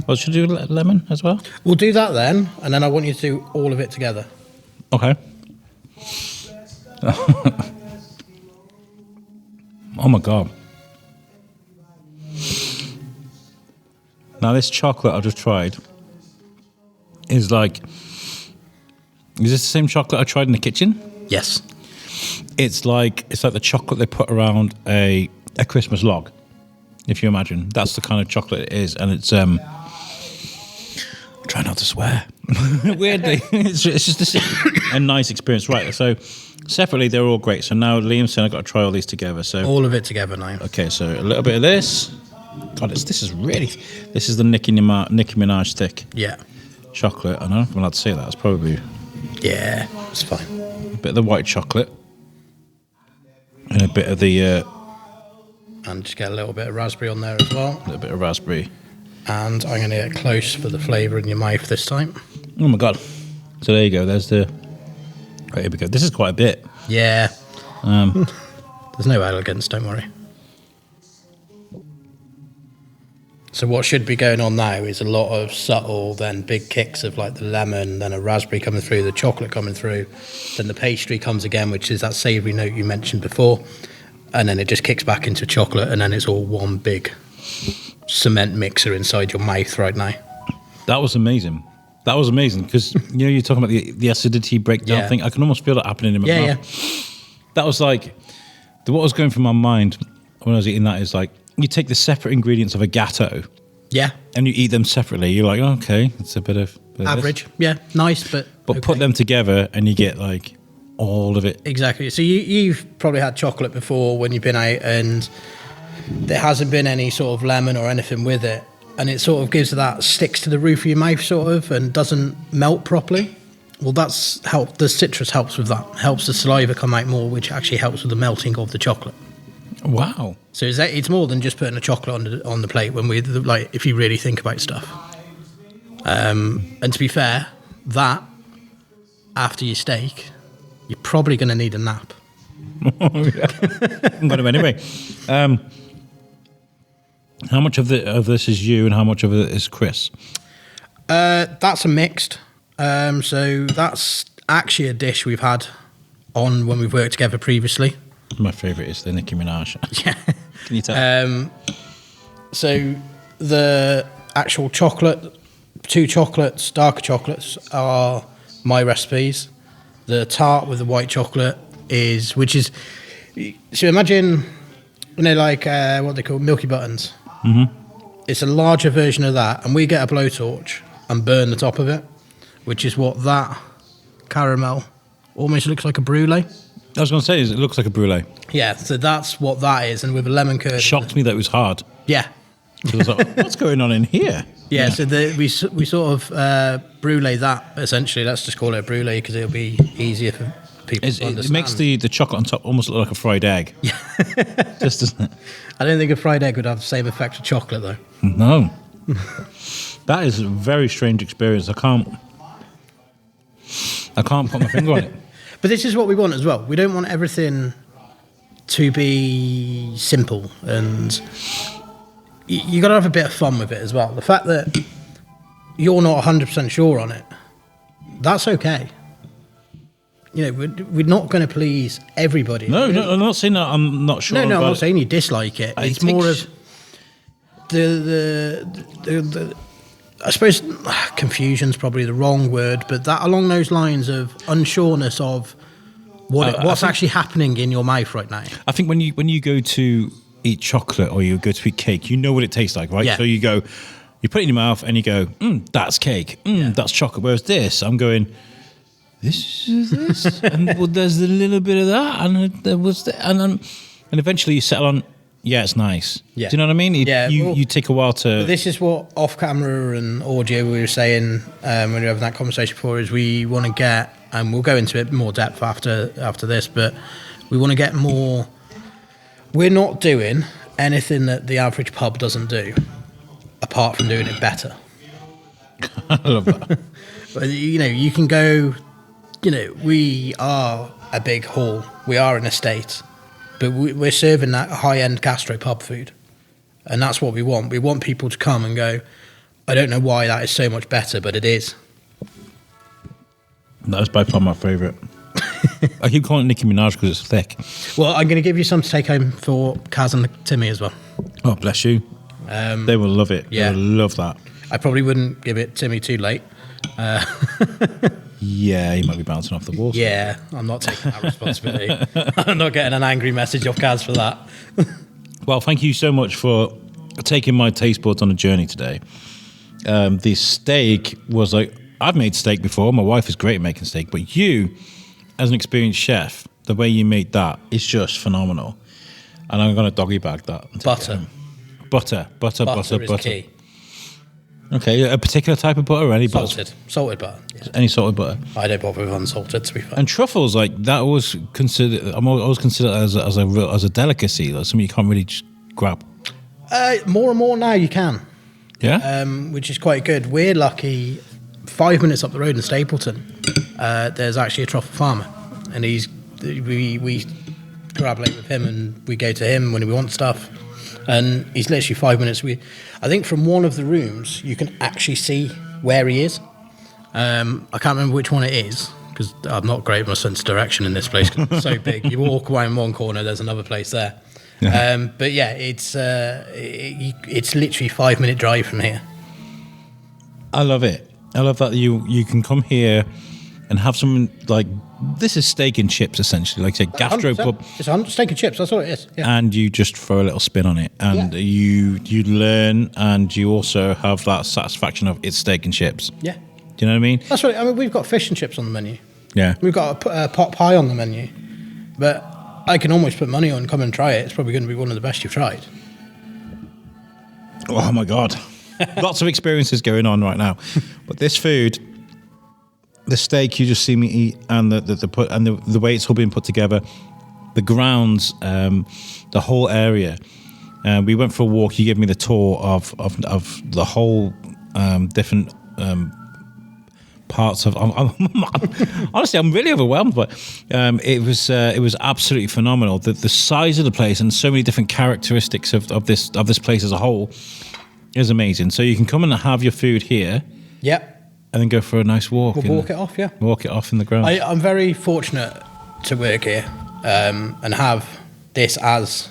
Oh, should I do lemon as well? We'll do that then, and then I want you to do all of it together. Okay. Oh my God. Now this chocolate I just tried is like... Is this the same chocolate I tried in the kitchen? Yes. It's like the chocolate they put around a Christmas log, if you imagine. That's the kind of chocolate it is, and it's... Try not to swear. Weirdly, it's just a nice experience. Right, so separately, they're all great. So now Liam's saying I've got to try all these together. So All of it together now. okay, so a little bit of this. God, this is the Nicki Minaj thick Yeah. chocolate. I don't know if I'm allowed to say that. It's probably Yeah, it's fine. a bit of the white chocolate and a bit of the And just get a little bit of raspberry on there as well. little bit of raspberry. And I'm going to get close for the flavour in your mouth this time. Oh my god! So there you go. There's the. Right, here we go. This is quite a bit. Yeah. There's no elegance, don't worry. So what should be going on now is a lot of subtle, then big kicks of like the lemon, then a raspberry coming through, the chocolate coming through, then the pastry comes again, which is that savoury note you mentioned before, and then it just kicks back into chocolate, and then it's all one big cement mixer inside your mouth right now. That was amazing. That was amazing because you're talking about the acidity breakdown thing. I can almost feel that happening in my mouth. Yeah. That was like what was going through my mind when I was eating that is like you take the separate ingredients of a gatto. Yeah. And you eat them separately. You're like, okay, it's a bit of Average. Yeah, nice, but okay. put them together and you get like all of it. Exactly. So you've probably had chocolate before when you've been out and there hasn't been any sort of lemon or anything with it. And it sort of gives that, sticks to the roof of your mouth sort of and doesn't melt properly. Well, that's the citrus helps with that. Helps the saliva come out more, which actually helps with the melting of the chocolate. Wow. So it's more than just putting a chocolate on the plate when we like if you really think about stuff. And to be fair, that after your steak, you're probably going to need a nap. I'm going to anyway. How much of this is you, and how much of it is Chris? That's a mixed. So that's actually a dish we've had on when we've worked together previously. My favourite is the Nicki Minaj. Yeah. Can you tell? So the actual chocolate, 2 chocolates, darker chocolates are my recipes. The tart with the white chocolate which is, so imagine, like what they call Milky Buttons. Mm-hmm. It's a larger version of that, and we get a blowtorch and burn the top of it, which is what that caramel almost looks like a brulee. I was going to say, it looks like a brulee. Yeah, so that's what that is, and with a lemon curd. Shocked me that it was hard. Yeah. So I was like, what's going on in here? Yeah, so we sort of brulee that, essentially. Let's just call it a brulee because it'll be easier for people to understand. It makes the chocolate on top almost look like a fried egg. Yeah. Just doesn't it? I don't think a fried egg would have the same effect with chocolate, though. No. That is a very strange experience. I can't put my finger on it. But this is what we want as well. We don't want everything to be simple, and you got to have a bit of fun with it as well. The fact that you're not 100% sure on it, that's okay. We're not going to please everybody. No, I'm not saying that I'm not sure. No, I'm not saying you dislike it. It's more of the I suppose confusion's probably the wrong word, but that along those lines of unsureness of what's actually happening in your mouth right now. I think when you go to eat chocolate or you go to eat cake, you know what it tastes like, right? Yeah. So you put it in your mouth and you go, that's cake, that's chocolate. Whereas this, I'm going, this is this, and well, there's a little bit of that, and there was that, and eventually you settle on. Yeah, it's nice. Yeah. Do you know what I mean? You take a while to... This is what off camera and audio we were saying when we were having that conversation before, is we want to get, and we'll go into it more depth after this, but we want to get more... We're not doing anything that the average pub doesn't do, apart from doing it better. I love that. But, you can go... we are a big hall. We are an estate. But we're serving that high-end gastropub food. And that's what we want. We want people to come and go, I don't know why that is so much better, but it is. That is by far my favourite. I keep calling it Nicki Minaj because it's thick. Well, I'm going to give you some to take home for Kaz and Timmy as well. Oh, bless you. They will love it. Yeah. They will love that. I probably wouldn't give it Timmy too late. Yeah, he might be bouncing off the wall. Yeah, I'm not taking that responsibility. I'm not getting an angry message off Kaz for that. Well, thank you so much for taking my taste buds on a journey today. The steak was like I've made steak before. My wife is great at making steak, but you, as an experienced chef, the way you made that is just phenomenal. And I'm going to doggy bag that. Butter. Butter is key. Okay, a particular type of butter or any butter? Salted butter. Yeah. Any salted butter? I don't bother with unsalted, to be fair. And truffles, like that was considered. I'm always considered as a delicacy, like something you can't really just grab. More and more now you can. Yeah. Which is quite good. We're lucky. 5 minutes up the road in Stapleton, there's actually a truffle farmer, and we collaborate with him, and we go to him when we want stuff. And he's literally 5 minutes. I think from one of the rooms you can actually see where he is. I can't remember which one it is because I'm not great with my sense of direction in this place. 'Cause it's so big. You walk away in one corner, there's another place there. Yeah. But yeah, it's literally 5 minute drive from here. I love it. I love that you can come here and have something like this is steak and chips essentially, like say gastropub. It's steak and chips. That's what it is. Yeah. And you just throw a little spin on it, and you learn, and you also have that satisfaction of it's steak and chips. Yeah. Do you know what I mean? That's what I mean. We've got fish and chips on the menu. Yeah. We've got a pot pie on the menu, but I can almost put money on come and try it. It's probably going to be one of the best you've tried. Oh my God. Lots of experiences going on right now. But this food, the steak you just see me eat, and the way it's all been put together, the grounds, the whole area. We went for a walk. You gave me the tour of the whole different parts of. Honestly, I'm really overwhelmed, but it was absolutely phenomenal. The size of the place and so many different characteristics of this place as a whole is amazing. So you can come and have your food here. Yep. And then go for a nice walk. We'll walk it off, yeah. Walk it off in the ground. I'm very fortunate to work here and have this as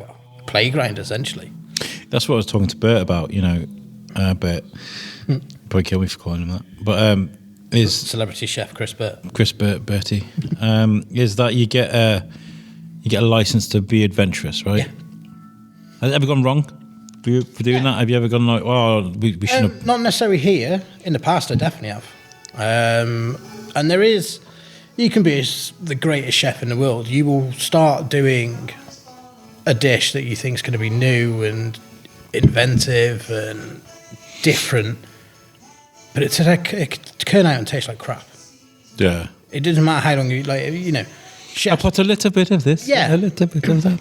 a playground, essentially. That's what I was talking to Burt about, Burt. Probably kill me for calling him that. But is celebrity chef Chris Burt. Bertie. Is that you get a license to be adventurous, right? Yeah. Has it ever gone wrong? For doing that, have you ever gone like, we shouldn't have... Not necessarily here. In the past, I definitely have. And you can be the greatest chef in the world. You will start doing a dish that you think is going to be new and inventive and different, but it turn out and taste like crap. Yeah. It doesn't matter how long chef. I put a little bit of this. Yeah. A little bit of that.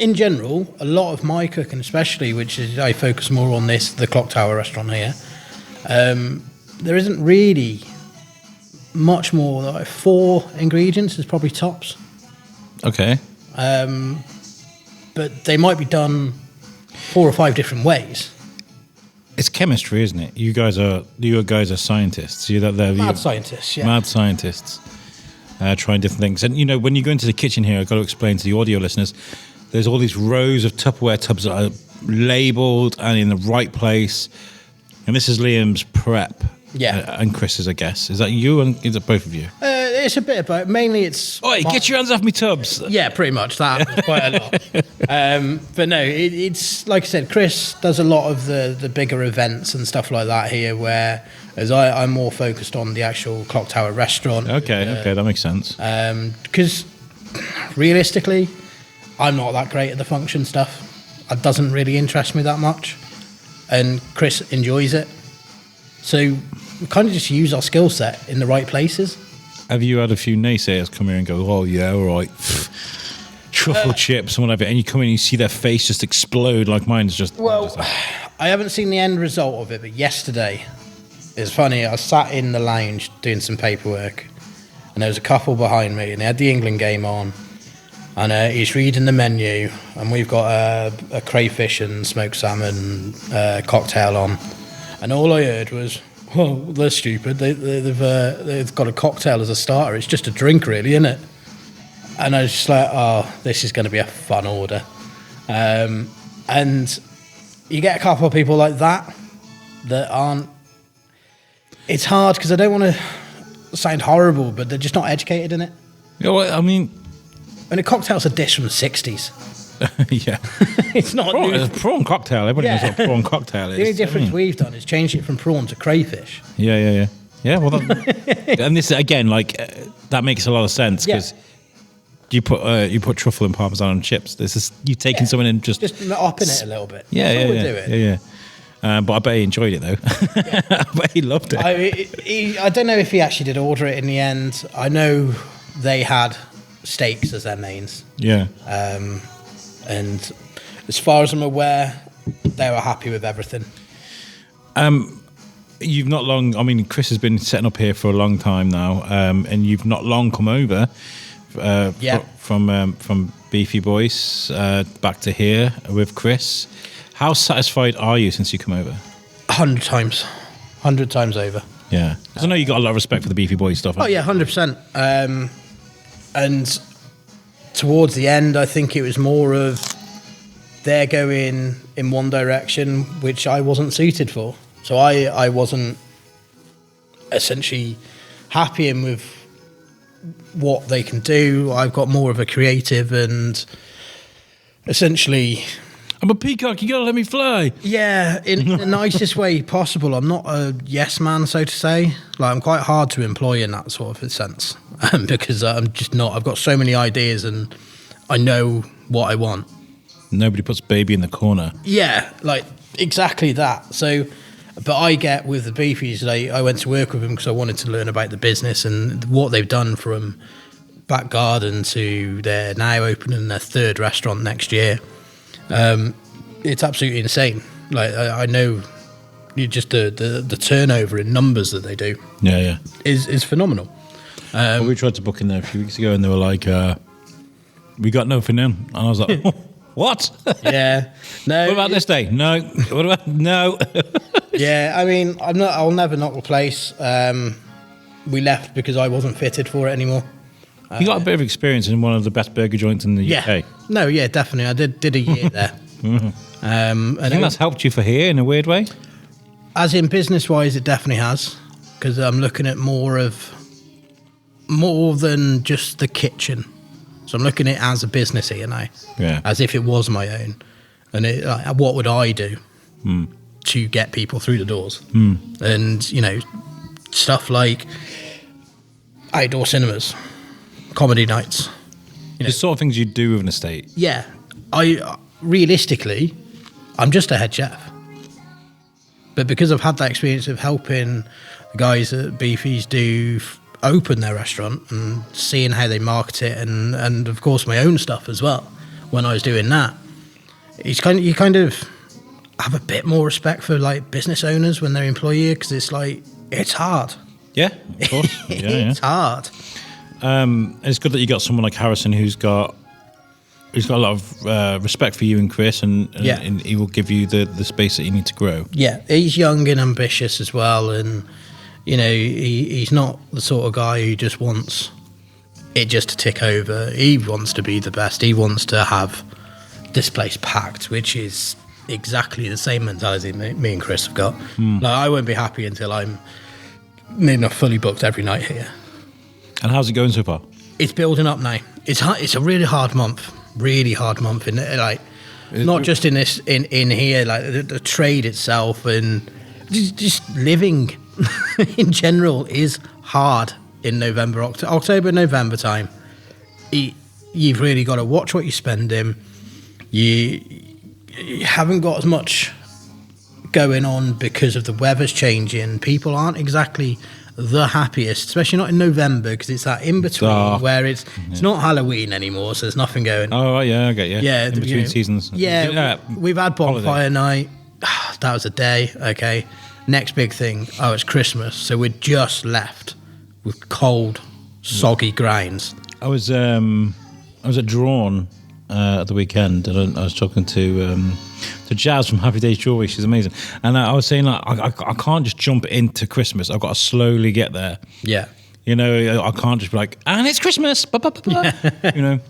In general, a lot of my cooking, especially, which is I focus more on the Clocktower restaurant here, there isn't really much more. Like 4 ingredients is probably tops. Okay. But they might be done 4 or 5 different ways. It's chemistry, isn't it? You guys are scientists. Mad scientists, yeah. Mad scientists. Trying different things. And, when you go into the kitchen here, I've got to explain to the audio listeners, there's all these rows of Tupperware tubs that are labelled and in the right place. And this is Liam's prep. Yeah. And Chris's, I guess. Is that you and is it both of you? It's a bit of both. Mainly it's... Oi, get your hands off me tubs. Yeah, pretty much. That happens quite a lot. But no, it's like I said, Chris does a lot of the bigger events and stuff like that here, whereas I'm more focused on the actual Clocktower restaurant. Okay, that makes sense. Because realistically, I'm not that great at the function stuff. It doesn't really interest me that much. And Chris enjoys it. So we kind of just use our skill set in the right places. Have you had a few naysayers come here and go, oh yeah, all right, truffle chips and whatever, and you come in and you see their face just explode like mine's just... Well, I haven't seen the end result of it, but yesterday, it's funny, I sat in the lounge doing some paperwork, and there was a couple behind me, and they had the England game on, and he's reading the menu, and we've got a crayfish and smoked salmon cocktail on, and all I heard was, well, they're stupid. They've got a cocktail as a starter. It's just a drink, really, isn't it? And I was just like, oh, this is going to be a fun order. And you get a couple of people like that aren't... It's hard because I don't want to sound horrible, but they're just not educated in it. Yeah, well, I mean... And a cocktail's a dish from the 60s. Yeah. It's not Prawn, new. it's a prawn cocktail. Everybody knows what a prawn cocktail is. The only difference I mean, we've done is changed it from prawn to crayfish. Yeah. Yeah, well, and this, again, like, that makes a lot of sense, because you put truffle and parmesan on chips. This is you taking someone and just upping it a little bit. Yeah, That's all we're doing. Yeah. But I bet he enjoyed it, though. I bet he loved it. I don't know if he actually did order it in the end. I know they had steaks as their mains. Yeah. And as far as I'm aware, they were happy with everything. You've not long, I mean, Chris has been setting up here for a long time now, and you've not long come over from Beefy Boys back to here with Chris. How satisfied are you since you come over? 100 times. 100 times over. Yeah. Because I know you got a lot of respect for the Beefy Boys stuff. Oh, yeah, 100%. And towards the end, I think it was more of they're going in one direction, which I wasn't suited for. So I wasn't essentially happy with what they can do. I've got more of a creative and essentially... I'm a peacock, you gotta let me fly. Yeah, in the nicest way possible. I'm not a yes man, so to say. Like, I'm quite hard to employ in that sort of a sense because I'm just not. I've got so many ideas and I know what I want. Nobody puts baby in the corner. Yeah, like exactly that. So, but I get with the Beefies, like, I went to work with them because I wanted to learn about the business and what they've done from back garden to they're now opening their third restaurant next year. It's absolutely insane. Like I know, just the turnover in numbers that they do. Yeah. Is phenomenal. Well, we tried to book in there a few weeks ago, and they were like, "We got nothing in," and I was like, "What?" Yeah. No. What about this day? No. What about no? Yeah. I mean, I'll never knock the place. We left because I wasn't fitted for it anymore. You got a bit of experience in one of the best burger joints in the UK. No, yeah, definitely. I did a year there. And I think that's helped you for here in a weird way. As in business-wise, it definitely has, because I'm looking at more than just the kitchen. So I'm looking at it as a business here now, as if it was my own. And what would I do to get people through the doors? And, you know, stuff like outdoor cinemas, comedy nights. You know, The sort of things you do with an estate. yeah, realistically, I'm just a head chef. But because I've had that experience of helping the guys at Beefy's open their restaurant and seeing how they market it and of course my own stuff as well, when I was doing that, you kind of have a bit more respect for like business owners when they're employee, because it's like, it's hard. Yeah, of course. It's hard. It's good that you got someone like Harrison who's got a lot of respect for you and Chris, and he will give you the space that you need to grow. Yeah, he's young and ambitious as well, and you know he's not the sort of guy who just wants it just to tick over. He wants to be the best. He wants to have this place packed, which is exactly the same mentality me and Chris have got. Like, I won't be happy until I'm fully booked every night here. And how's it going so far? It's building up now. It's a really hard month. Really hard month, in like not just in this in here, like the trade itself and just living in general is hard in November, October, November time. You've really got to watch what you spend in. You haven't got as much going on because of the weather's changing. People aren't exactly the happiest, especially not in November, because it's that in between where it's not Halloween anymore, so there's nothing going. Oh yeah, I get you. Yeah, in between seasons. Yeah, we've had bonfire night. That was a day. Okay, next big thing. Oh, it's Christmas, so we're just left with cold, soggy grinds. I was at Drawn at the weekend, and I was talking to Jazz from Happy Days Jewelry. She's amazing, and I was saying, like, I can't just jump into Christmas. I've got to slowly get there. Yeah, you know, I can't just be like, and it's Christmas. Blah, blah, blah, blah. You know,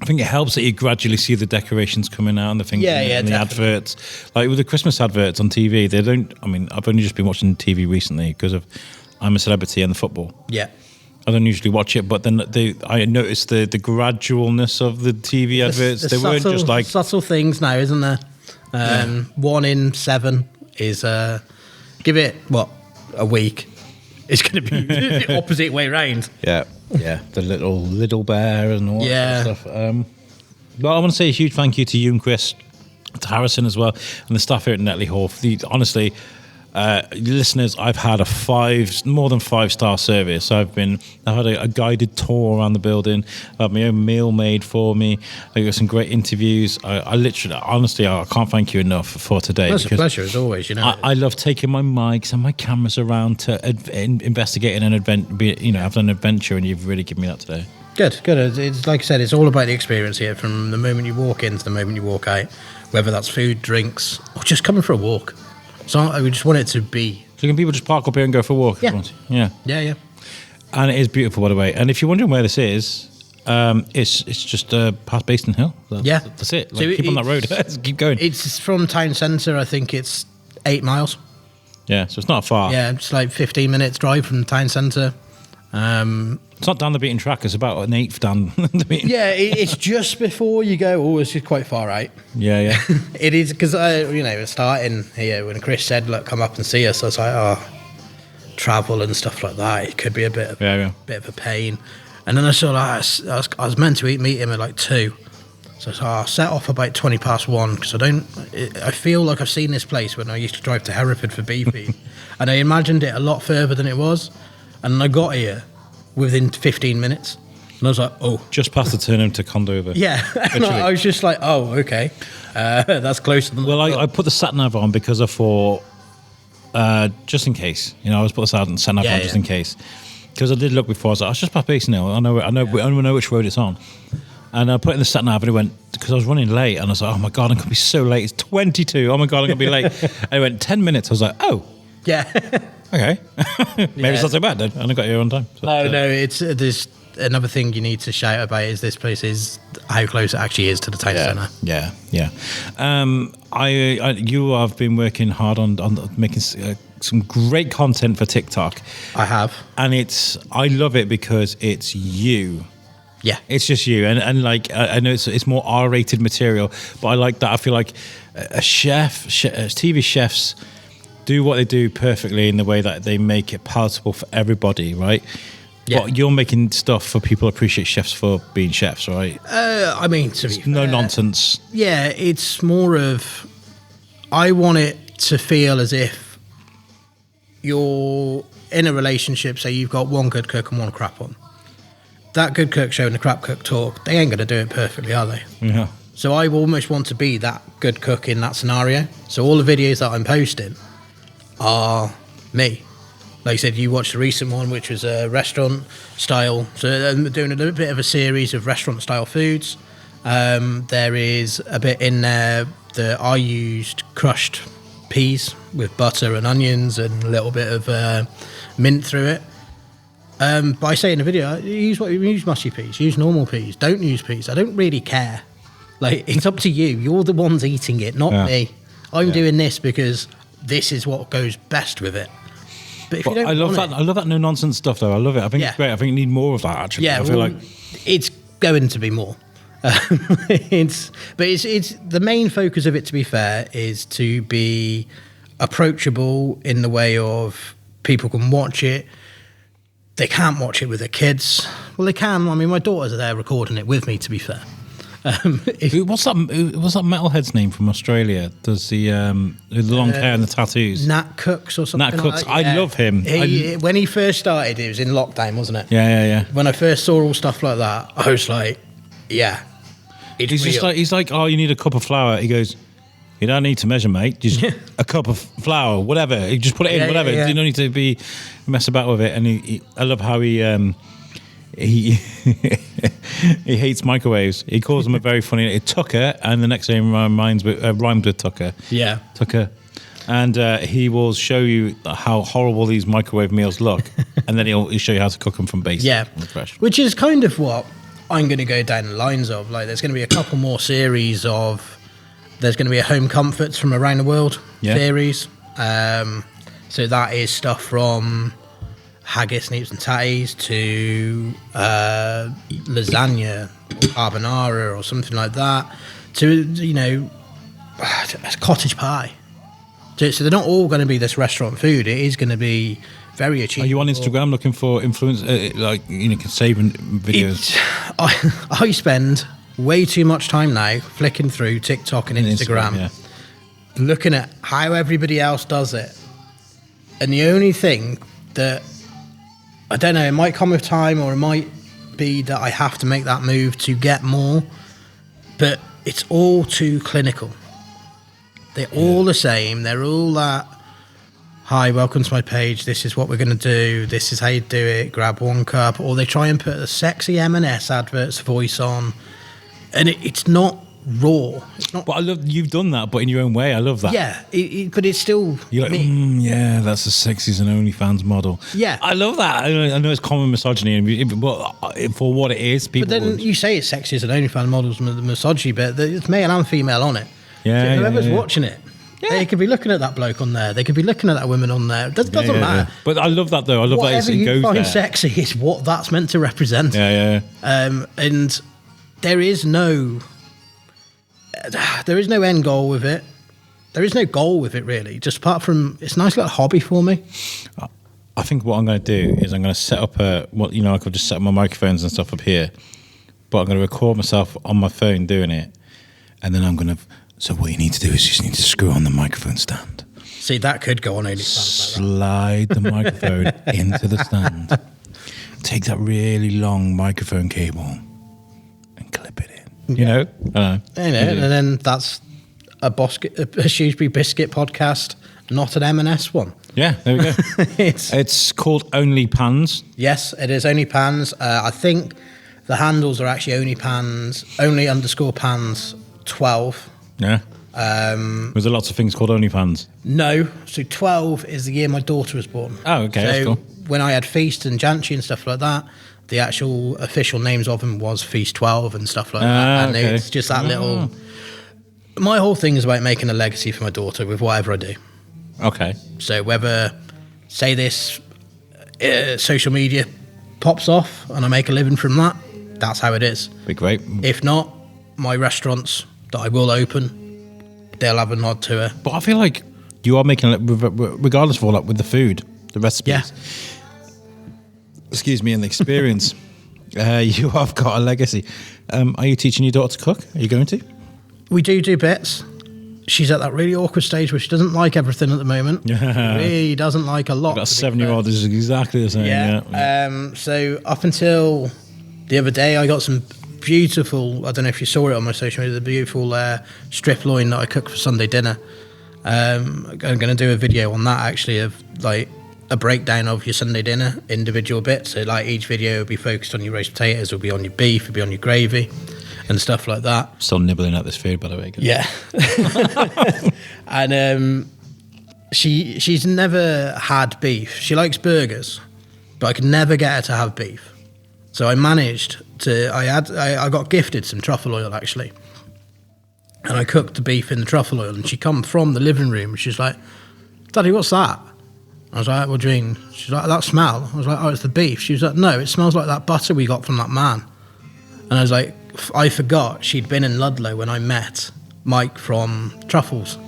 I think it helps that you gradually see the decorations coming out and the things, and the adverts. Like with the Christmas adverts on TV, they don't. I mean, I've only just been watching TV recently because of I'm a Celebrity and the football. Yeah. I don't usually watch it, but then I noticed the gradualness of the TV adverts. They weren't just like subtle things now, isn't there? 1 in 7 is give it a week. It's going to be the opposite way round. Yeah, the little bear and all that sort of stuff. Well, I want to say a huge thank you to you and Chris, to Harrison as well, and the staff here at Netley Hall. Honestly, listeners, I've had more than 5-star service. I've had a guided tour around the building. I had my own meal made for me. I got some great interviews. I literally, honestly, I can't thank you enough for today. That's a pleasure as always. I love taking my mics and my cameras around to investigate an event. Having an adventure, and you've really given me that today. Good. It's like I said, it's all about the experience here, from the moment you walk in to the moment you walk out, whether that's food, drinks, or just coming for a walk. So we just want it to be. So can people just park up here and go for a walk? Yeah. Yeah. And it is beautiful, by the way. And if you're wondering where this is, it's just past Basin Hill. That's it. Keep on that road. Keep going. It's from town centre. I think it's 8 miles. Yeah, so it's not far. Yeah, it's like 15 minutes drive from the town centre. It's not down the beaten track. It's about an eighth down the beaten. Yeah, it's just before you go. Oh, it's just quite far out. Yeah. It is, because starting here when Chris said, "Look, come up and see us," I was like, travel and stuff like that. It could be a bit of a pain. And then I saw I was meant to meet him at like 2, so I set off about 1:20 because I feel like I've seen this place when I used to drive to Hereford for BP, and I imagined it a lot further than it was. And I got here within 15 minutes. And I was like, oh. Just past the turn into Condover. Yeah. I was just like, oh, okay. That's closer than I put the sat-nav on because I thought, just in case. I always put the sat-nav on just in case. Because I did look before. I was like, it's just past Basin Hill. I know which road it's on. And I put in the sat-nav and it went, because I was running late. And I was like, oh my God, I'm going to be so late. It's 22. Oh my God, I'm going to be late. And it went 10 minutes. I was like, oh. Yeah. Okay. Maybe it's not so bad then. And I got here on time. So, no, it's there's another thing you need to shout about is this place is how close it actually is to the town centre. Yeah. You have been working hard on making some great content for TikTok. I have. And I love it because it's you. Yeah. It's just you. And like, I know it's more R-rated material, but I like that. I feel like TV chefs do what they do perfectly in the way that they make it palatable for everybody, right? Yeah. But you're making stuff for people who appreciate chefs for being chefs, right? To be fair, no nonsense. Yeah, it's more of, I want it to feel as if you're in a relationship, say you've got one good cook and one crap one. That good cook showing the crap cook talk, they ain't going to do it perfectly, are they? Yeah. So I almost want to be that good cook in that scenario. So all the videos that I'm posting are me. Like I said, you watched the recent one, which was a restaurant style. So I'm doing a little bit of a series of restaurant style foods. There is a bit in there that I used crushed peas with butter and onions and a little bit of mint through it. But I say in the video, use mushy peas, use normal peas, don't use peas. I don't really care. Like, it's up to you. You're the ones eating it, not me. I'm doing this because this is what goes best with it. But if you don't, I love that no nonsense stuff though. I love it. I think it's great. I think you need more of that actually. Yeah, I feel like it's going to be more. It's the main focus of it, to be fair, is to be approachable in the way of people can watch it. They can't watch it with their kids. Well, they can. I mean, my daughters are there recording it with me, to be fair. What's that metalhead's name from Australia? Does the long hair and the tattoos? Nat Cooks or something. Nat Cooks. Like that. I love him. When he first started, it was in lockdown, wasn't it? Yeah. When I first saw all stuff like that, I was like, yeah. He's like, oh, you need a cup of flour. He goes, you don't need to measure, mate. Just a cup of flour, whatever. You just put it in, whatever. You don't need to mess about with it. And I love how he hates microwaves. He calls them a very funny Tucker, and the next name rhymes with Tucker. Yeah, Tucker. And he will show you how horrible these microwave meals look, and then he'll show you how to cook them from basic. Yeah, fresh. Which is kind of what I'm going to go down the lines of. Like, there's going to be a couple more series of. There's going to be a home comforts from around the world series. So that is stuff from haggis, neeps and tatties, to lasagna, or carbonara, or something like that, to cottage pie. So they're not all going to be this restaurant food. It is going to be very achievable. Are you on Instagram looking for influence, saving videos? I spend way too much time now flicking through TikTok and Instagram, looking at how everybody else does it. And the only thing that, I don't know, it might come with time, or it might be that I have to make that move to get more, but it's all too clinical. They're all the same. They're all that, hi, welcome to my page. This is what we're going to do. This is how you do it. Grab one cup. Or they try and put a sexy M&S adverts voice on. And it's not raw. It's not. But I love you've done that, but in your own way. I love that. Yeah, but it's still. You're like, yeah, that's as sexy as an OnlyFans model. Yeah, I love that. I know it's common misogyny, but for what it is, people. But then you say it's sexy as an OnlyFans model's the misogyny bit. It's male and female on it. Yeah, so whoever's watching it, they could be looking at that bloke on there. They could be looking at that woman on there. It doesn't matter. But I love that though. I love Whatever that it goes you find there. sexy is what that's meant to represent. Yeah. And there is no end goal with it. There is no goal with it really. Just apart from it's a nice little hobby for me. I think what I'm going to do is I'm going to set up I could just set up my microphones and stuff up here, but I'm going to record myself on my phone doing it, and then I'm going to. So what you need to do is you just need to screw on the microphone stand. See, that could go on OnlyFans. Slide the microphone into the stand. Take that really long microphone cable and clip it in. You know? I know. And then that's a Shrewsbury Biscuit podcast, not an M&S one. Yeah, there we go. It's called Only Pans. Yes, it is Only Pans. I think the handles are actually only_pans 12. Yeah. Was there lots of things called OnlyFans? No. So 12 is the year my daughter was born. Oh, okay, so that's cool. When I had Feast and Jantry and stuff like that, the actual official names of them was Feast 12 and stuff like that. And it's just that little... My whole thing is about making a legacy for my daughter with whatever I do. Okay. So whether, say this, social media pops off and I make a living from that, that's how it is. Be great. If not, my restaurants that I will open, they'll have a nod to her. But I feel like you are making it, regardless of all that, with the food, the recipes. Yeah. Excuse me, and the experience. You have got a legacy. Are you teaching your daughter to cook? Are you going to? We do bits. She's at that really awkward stage where she doesn't like everything at the moment. Really doesn't like a lot. That 7-year-old is exactly the same. Yeah. So up until the other day, I got some beautiful, I don't know if you saw it on my social media, the beautiful strip loin that I cooked for Sunday dinner. I'm going to do a video on that actually, of like a breakdown of your Sunday dinner, individual bits. So like each video will be focused on your roast potatoes, will be on your beef, will be on your gravy and stuff like that. Still nibbling at this food, by the way. Yeah. And she's never had beef. She likes burgers, but I could never get her to have beef. So I managed to, I got gifted some truffle oil actually. And I cooked the beef in the truffle oil, and she come from the living room and she's like, Daddy, what's that? I was like, what do you mean? She's like, that smell. I was like, oh, it's the beef. She was like, no, it smells like that butter we got from that man. And I was like, I forgot she'd been in Ludlow when I met Mike from Truffles.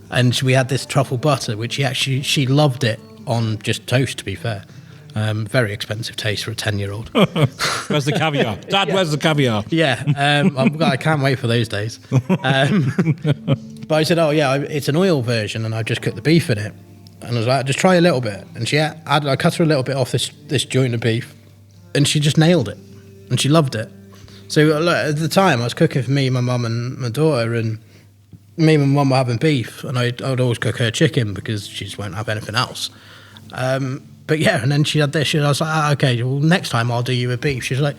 And we had this truffle butter, which she loved it on just toast, to be fair. Very expensive taste for a 10-year-old. Where's the caviar? Dad, where's the caviar? Yeah, I can't wait for those days. But I said, oh yeah, it's an oil version, and I just cooked the beef in it. And I was like, just try a little bit. And I cut her a little bit off this joint of beef, and she just nailed it, and she loved it. So at the time, I was cooking for me, my mum, and my daughter, and me and my mum were having beef, and I would always cook her chicken because she just won't have anything else. But yeah, and then she had this, and I was like, okay, well, next time I'll do you a beef. She's like,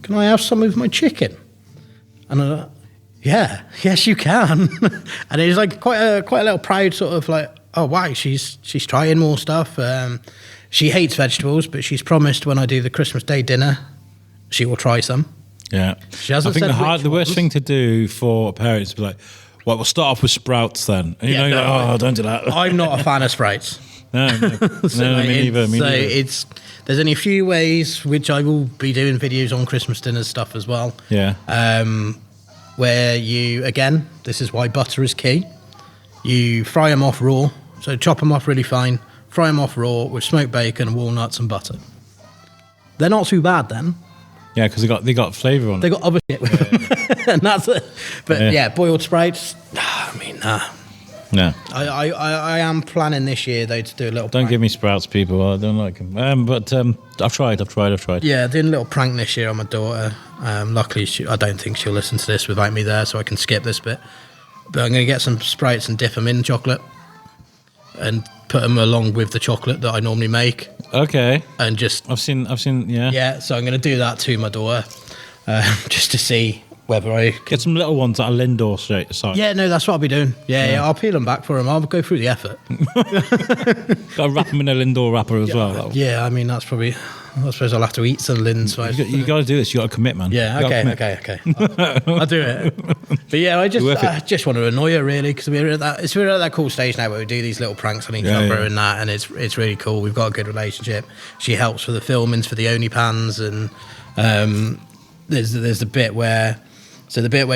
can I have some of my chicken? And I was like, yes, you can. And it was like quite a little proud sort of like, oh, wow, she's trying more stuff. She hates vegetables, but she's promised when I do the Christmas Day dinner, she will try some. Yeah. She hasn't I think said the worst thing to do for parents is be like, well, we'll start off with sprouts then. And you're like, oh, don't do that. I'm not a fan of sprouts. No, me neither. There's only a few ways which I will be doing videos on Christmas dinner stuff as well. Yeah. Where you, again, this is why butter is key. You fry them off raw. So chop them off really fine, fry them off raw with smoked bacon, walnuts and butter. They're not too bad then. Yeah, because they got flavour on. They got other shit with them. And that's it. But yeah, boiled Sprites, nah. No. I am planning this year, though, to do a little Don't give me sprouts, people. I don't like them. But I've tried. Yeah, doing a little prank this year on my daughter. Luckily, I don't think she'll listen to this without me there, so I can skip this bit. But I'm going to get some Sprites and dip them in chocolate and put them along with the chocolate that I normally make. Okay. And just... I've seen, yeah. Yeah, so I'm going to do that to my daughter just to see whether I... Get some little ones that are Lindor side. Yeah, no, that's what I'll be doing. Yeah, I'll peel them back for them. I'll go through the effort. Got to wrap them in a Lindor wrapper as well. Yeah, I mean, that's probably... I suppose I'll have to eat some Linds. So you got to do this. You got to commit, man. Yeah, okay. I'll do it. But yeah, I just want to annoy her really because we're at that cool stage now where we do these little pranks on each other and that, and it's really cool. We've got a good relationship. She helps with the filmings for the OnlyPans, and there's the bit where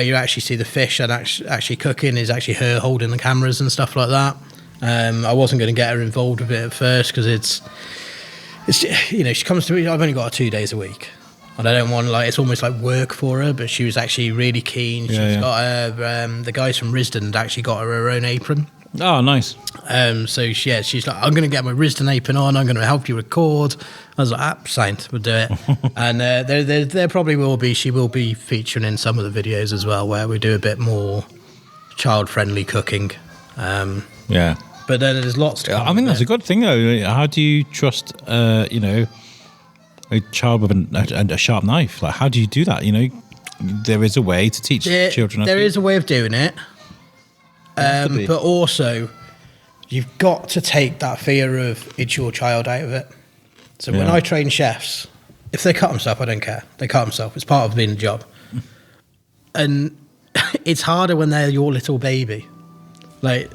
you actually see the fish and actually cooking is actually her holding the cameras and stuff like that. I wasn't going to get her involved with it at first because it's she comes to me. I've only got her 2 days a week, and I don't want it's almost like work for her. But she was actually really keen. She's got her. The guys from Risdon had actually got her own apron. Oh, nice. So she's like, I'm going to get my Risdon apron on. I'm going to help you record. I was like, signed. We'll do it. And there probably will be. She will be featuring in some of the videos as well, where we do a bit more child-friendly cooking. Yeah. But then there's lots to come. I mean, that's a good thing, though. How do you trust, a child with a sharp knife? Like, how do you do that? There is a way to teach children. There is a way of doing it. But also, you've got to take that fear of it's your child out of it. So when I train chefs, if they cut themselves, I don't care. They cut themselves. It's part of being a job. And it's harder when they're your little baby.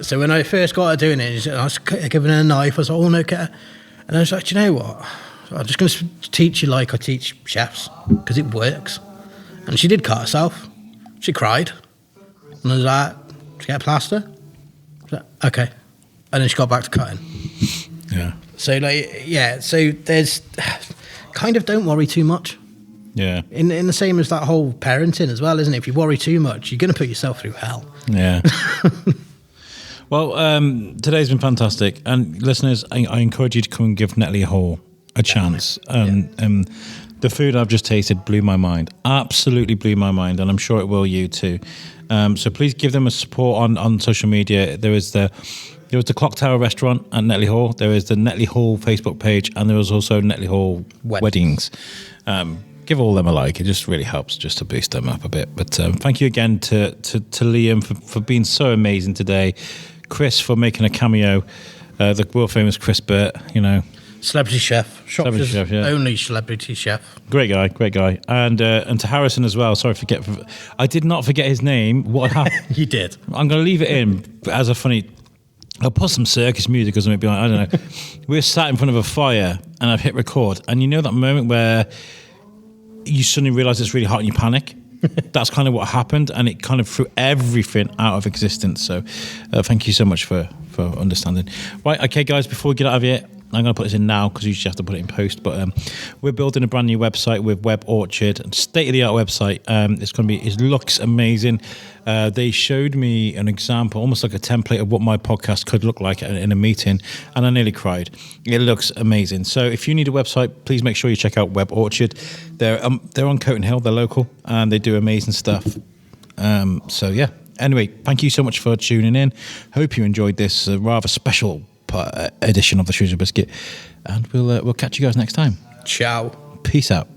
So when I first got her doing it, I was giving her a knife. I was like, oh, no, get her. And I was like, do you know what? I'm just going to teach you like I teach chefs, because it works. And she did cut herself. She cried. And I was like, did you get a plaster? I was like, okay. And then she got back to cutting. Yeah. So, so there's kind of don't worry too much. Yeah. In the same as that whole parenting as well, isn't it? If you worry too much, you're going to put yourself through hell. Yeah. Well, today's been fantastic, and listeners, I encourage you to come and give Netley Hall a chance. The food I've just tasted blew my mind, absolutely blew my mind, and I'm sure it will you too. So please give them a support on social media. There was the Clocktower restaurant at Netley Hall. There is the Netley Hall Facebook page, and there was also Netley Hall weddings. Give all them a like. It just really helps just to boost them up a bit. But thank you again to Liam for being so amazing today. Chris for making a cameo. The world famous Chris Burt, Celebrity chef. Shropshire's only celebrity chef. Great guy. And to Harrison as well. Sorry, I did not forget his name. What happened? You did. I'm going to leave it in as a funny... I'll put some circus music or something behind. I don't know. We're sat in front of a fire and I've hit record. And you know that moment where you suddenly realise it's really hot and you panic? That's kind of what happened, and it kind of threw everything out of existence. So thank you so much for understanding. Right, okay, guys, before we get out of here, I'm going to put this in now because you just have to put it in post. But we're building a brand new website with Web Orchard, state-of-the-art website. It looks amazing. They showed me an example, almost like a template of what my podcast could look like in a meeting, and I nearly cried. It looks amazing. So if you need a website, please make sure you check out Web Orchard. They're on Coton Hill. They're local, and they do amazing stuff. So yeah. Anyway, thank you so much for tuning in. Hope you enjoyed this rather special edition of the Shrewsbury Biscuit, and we'll catch you guys next time. Ciao. Peace out.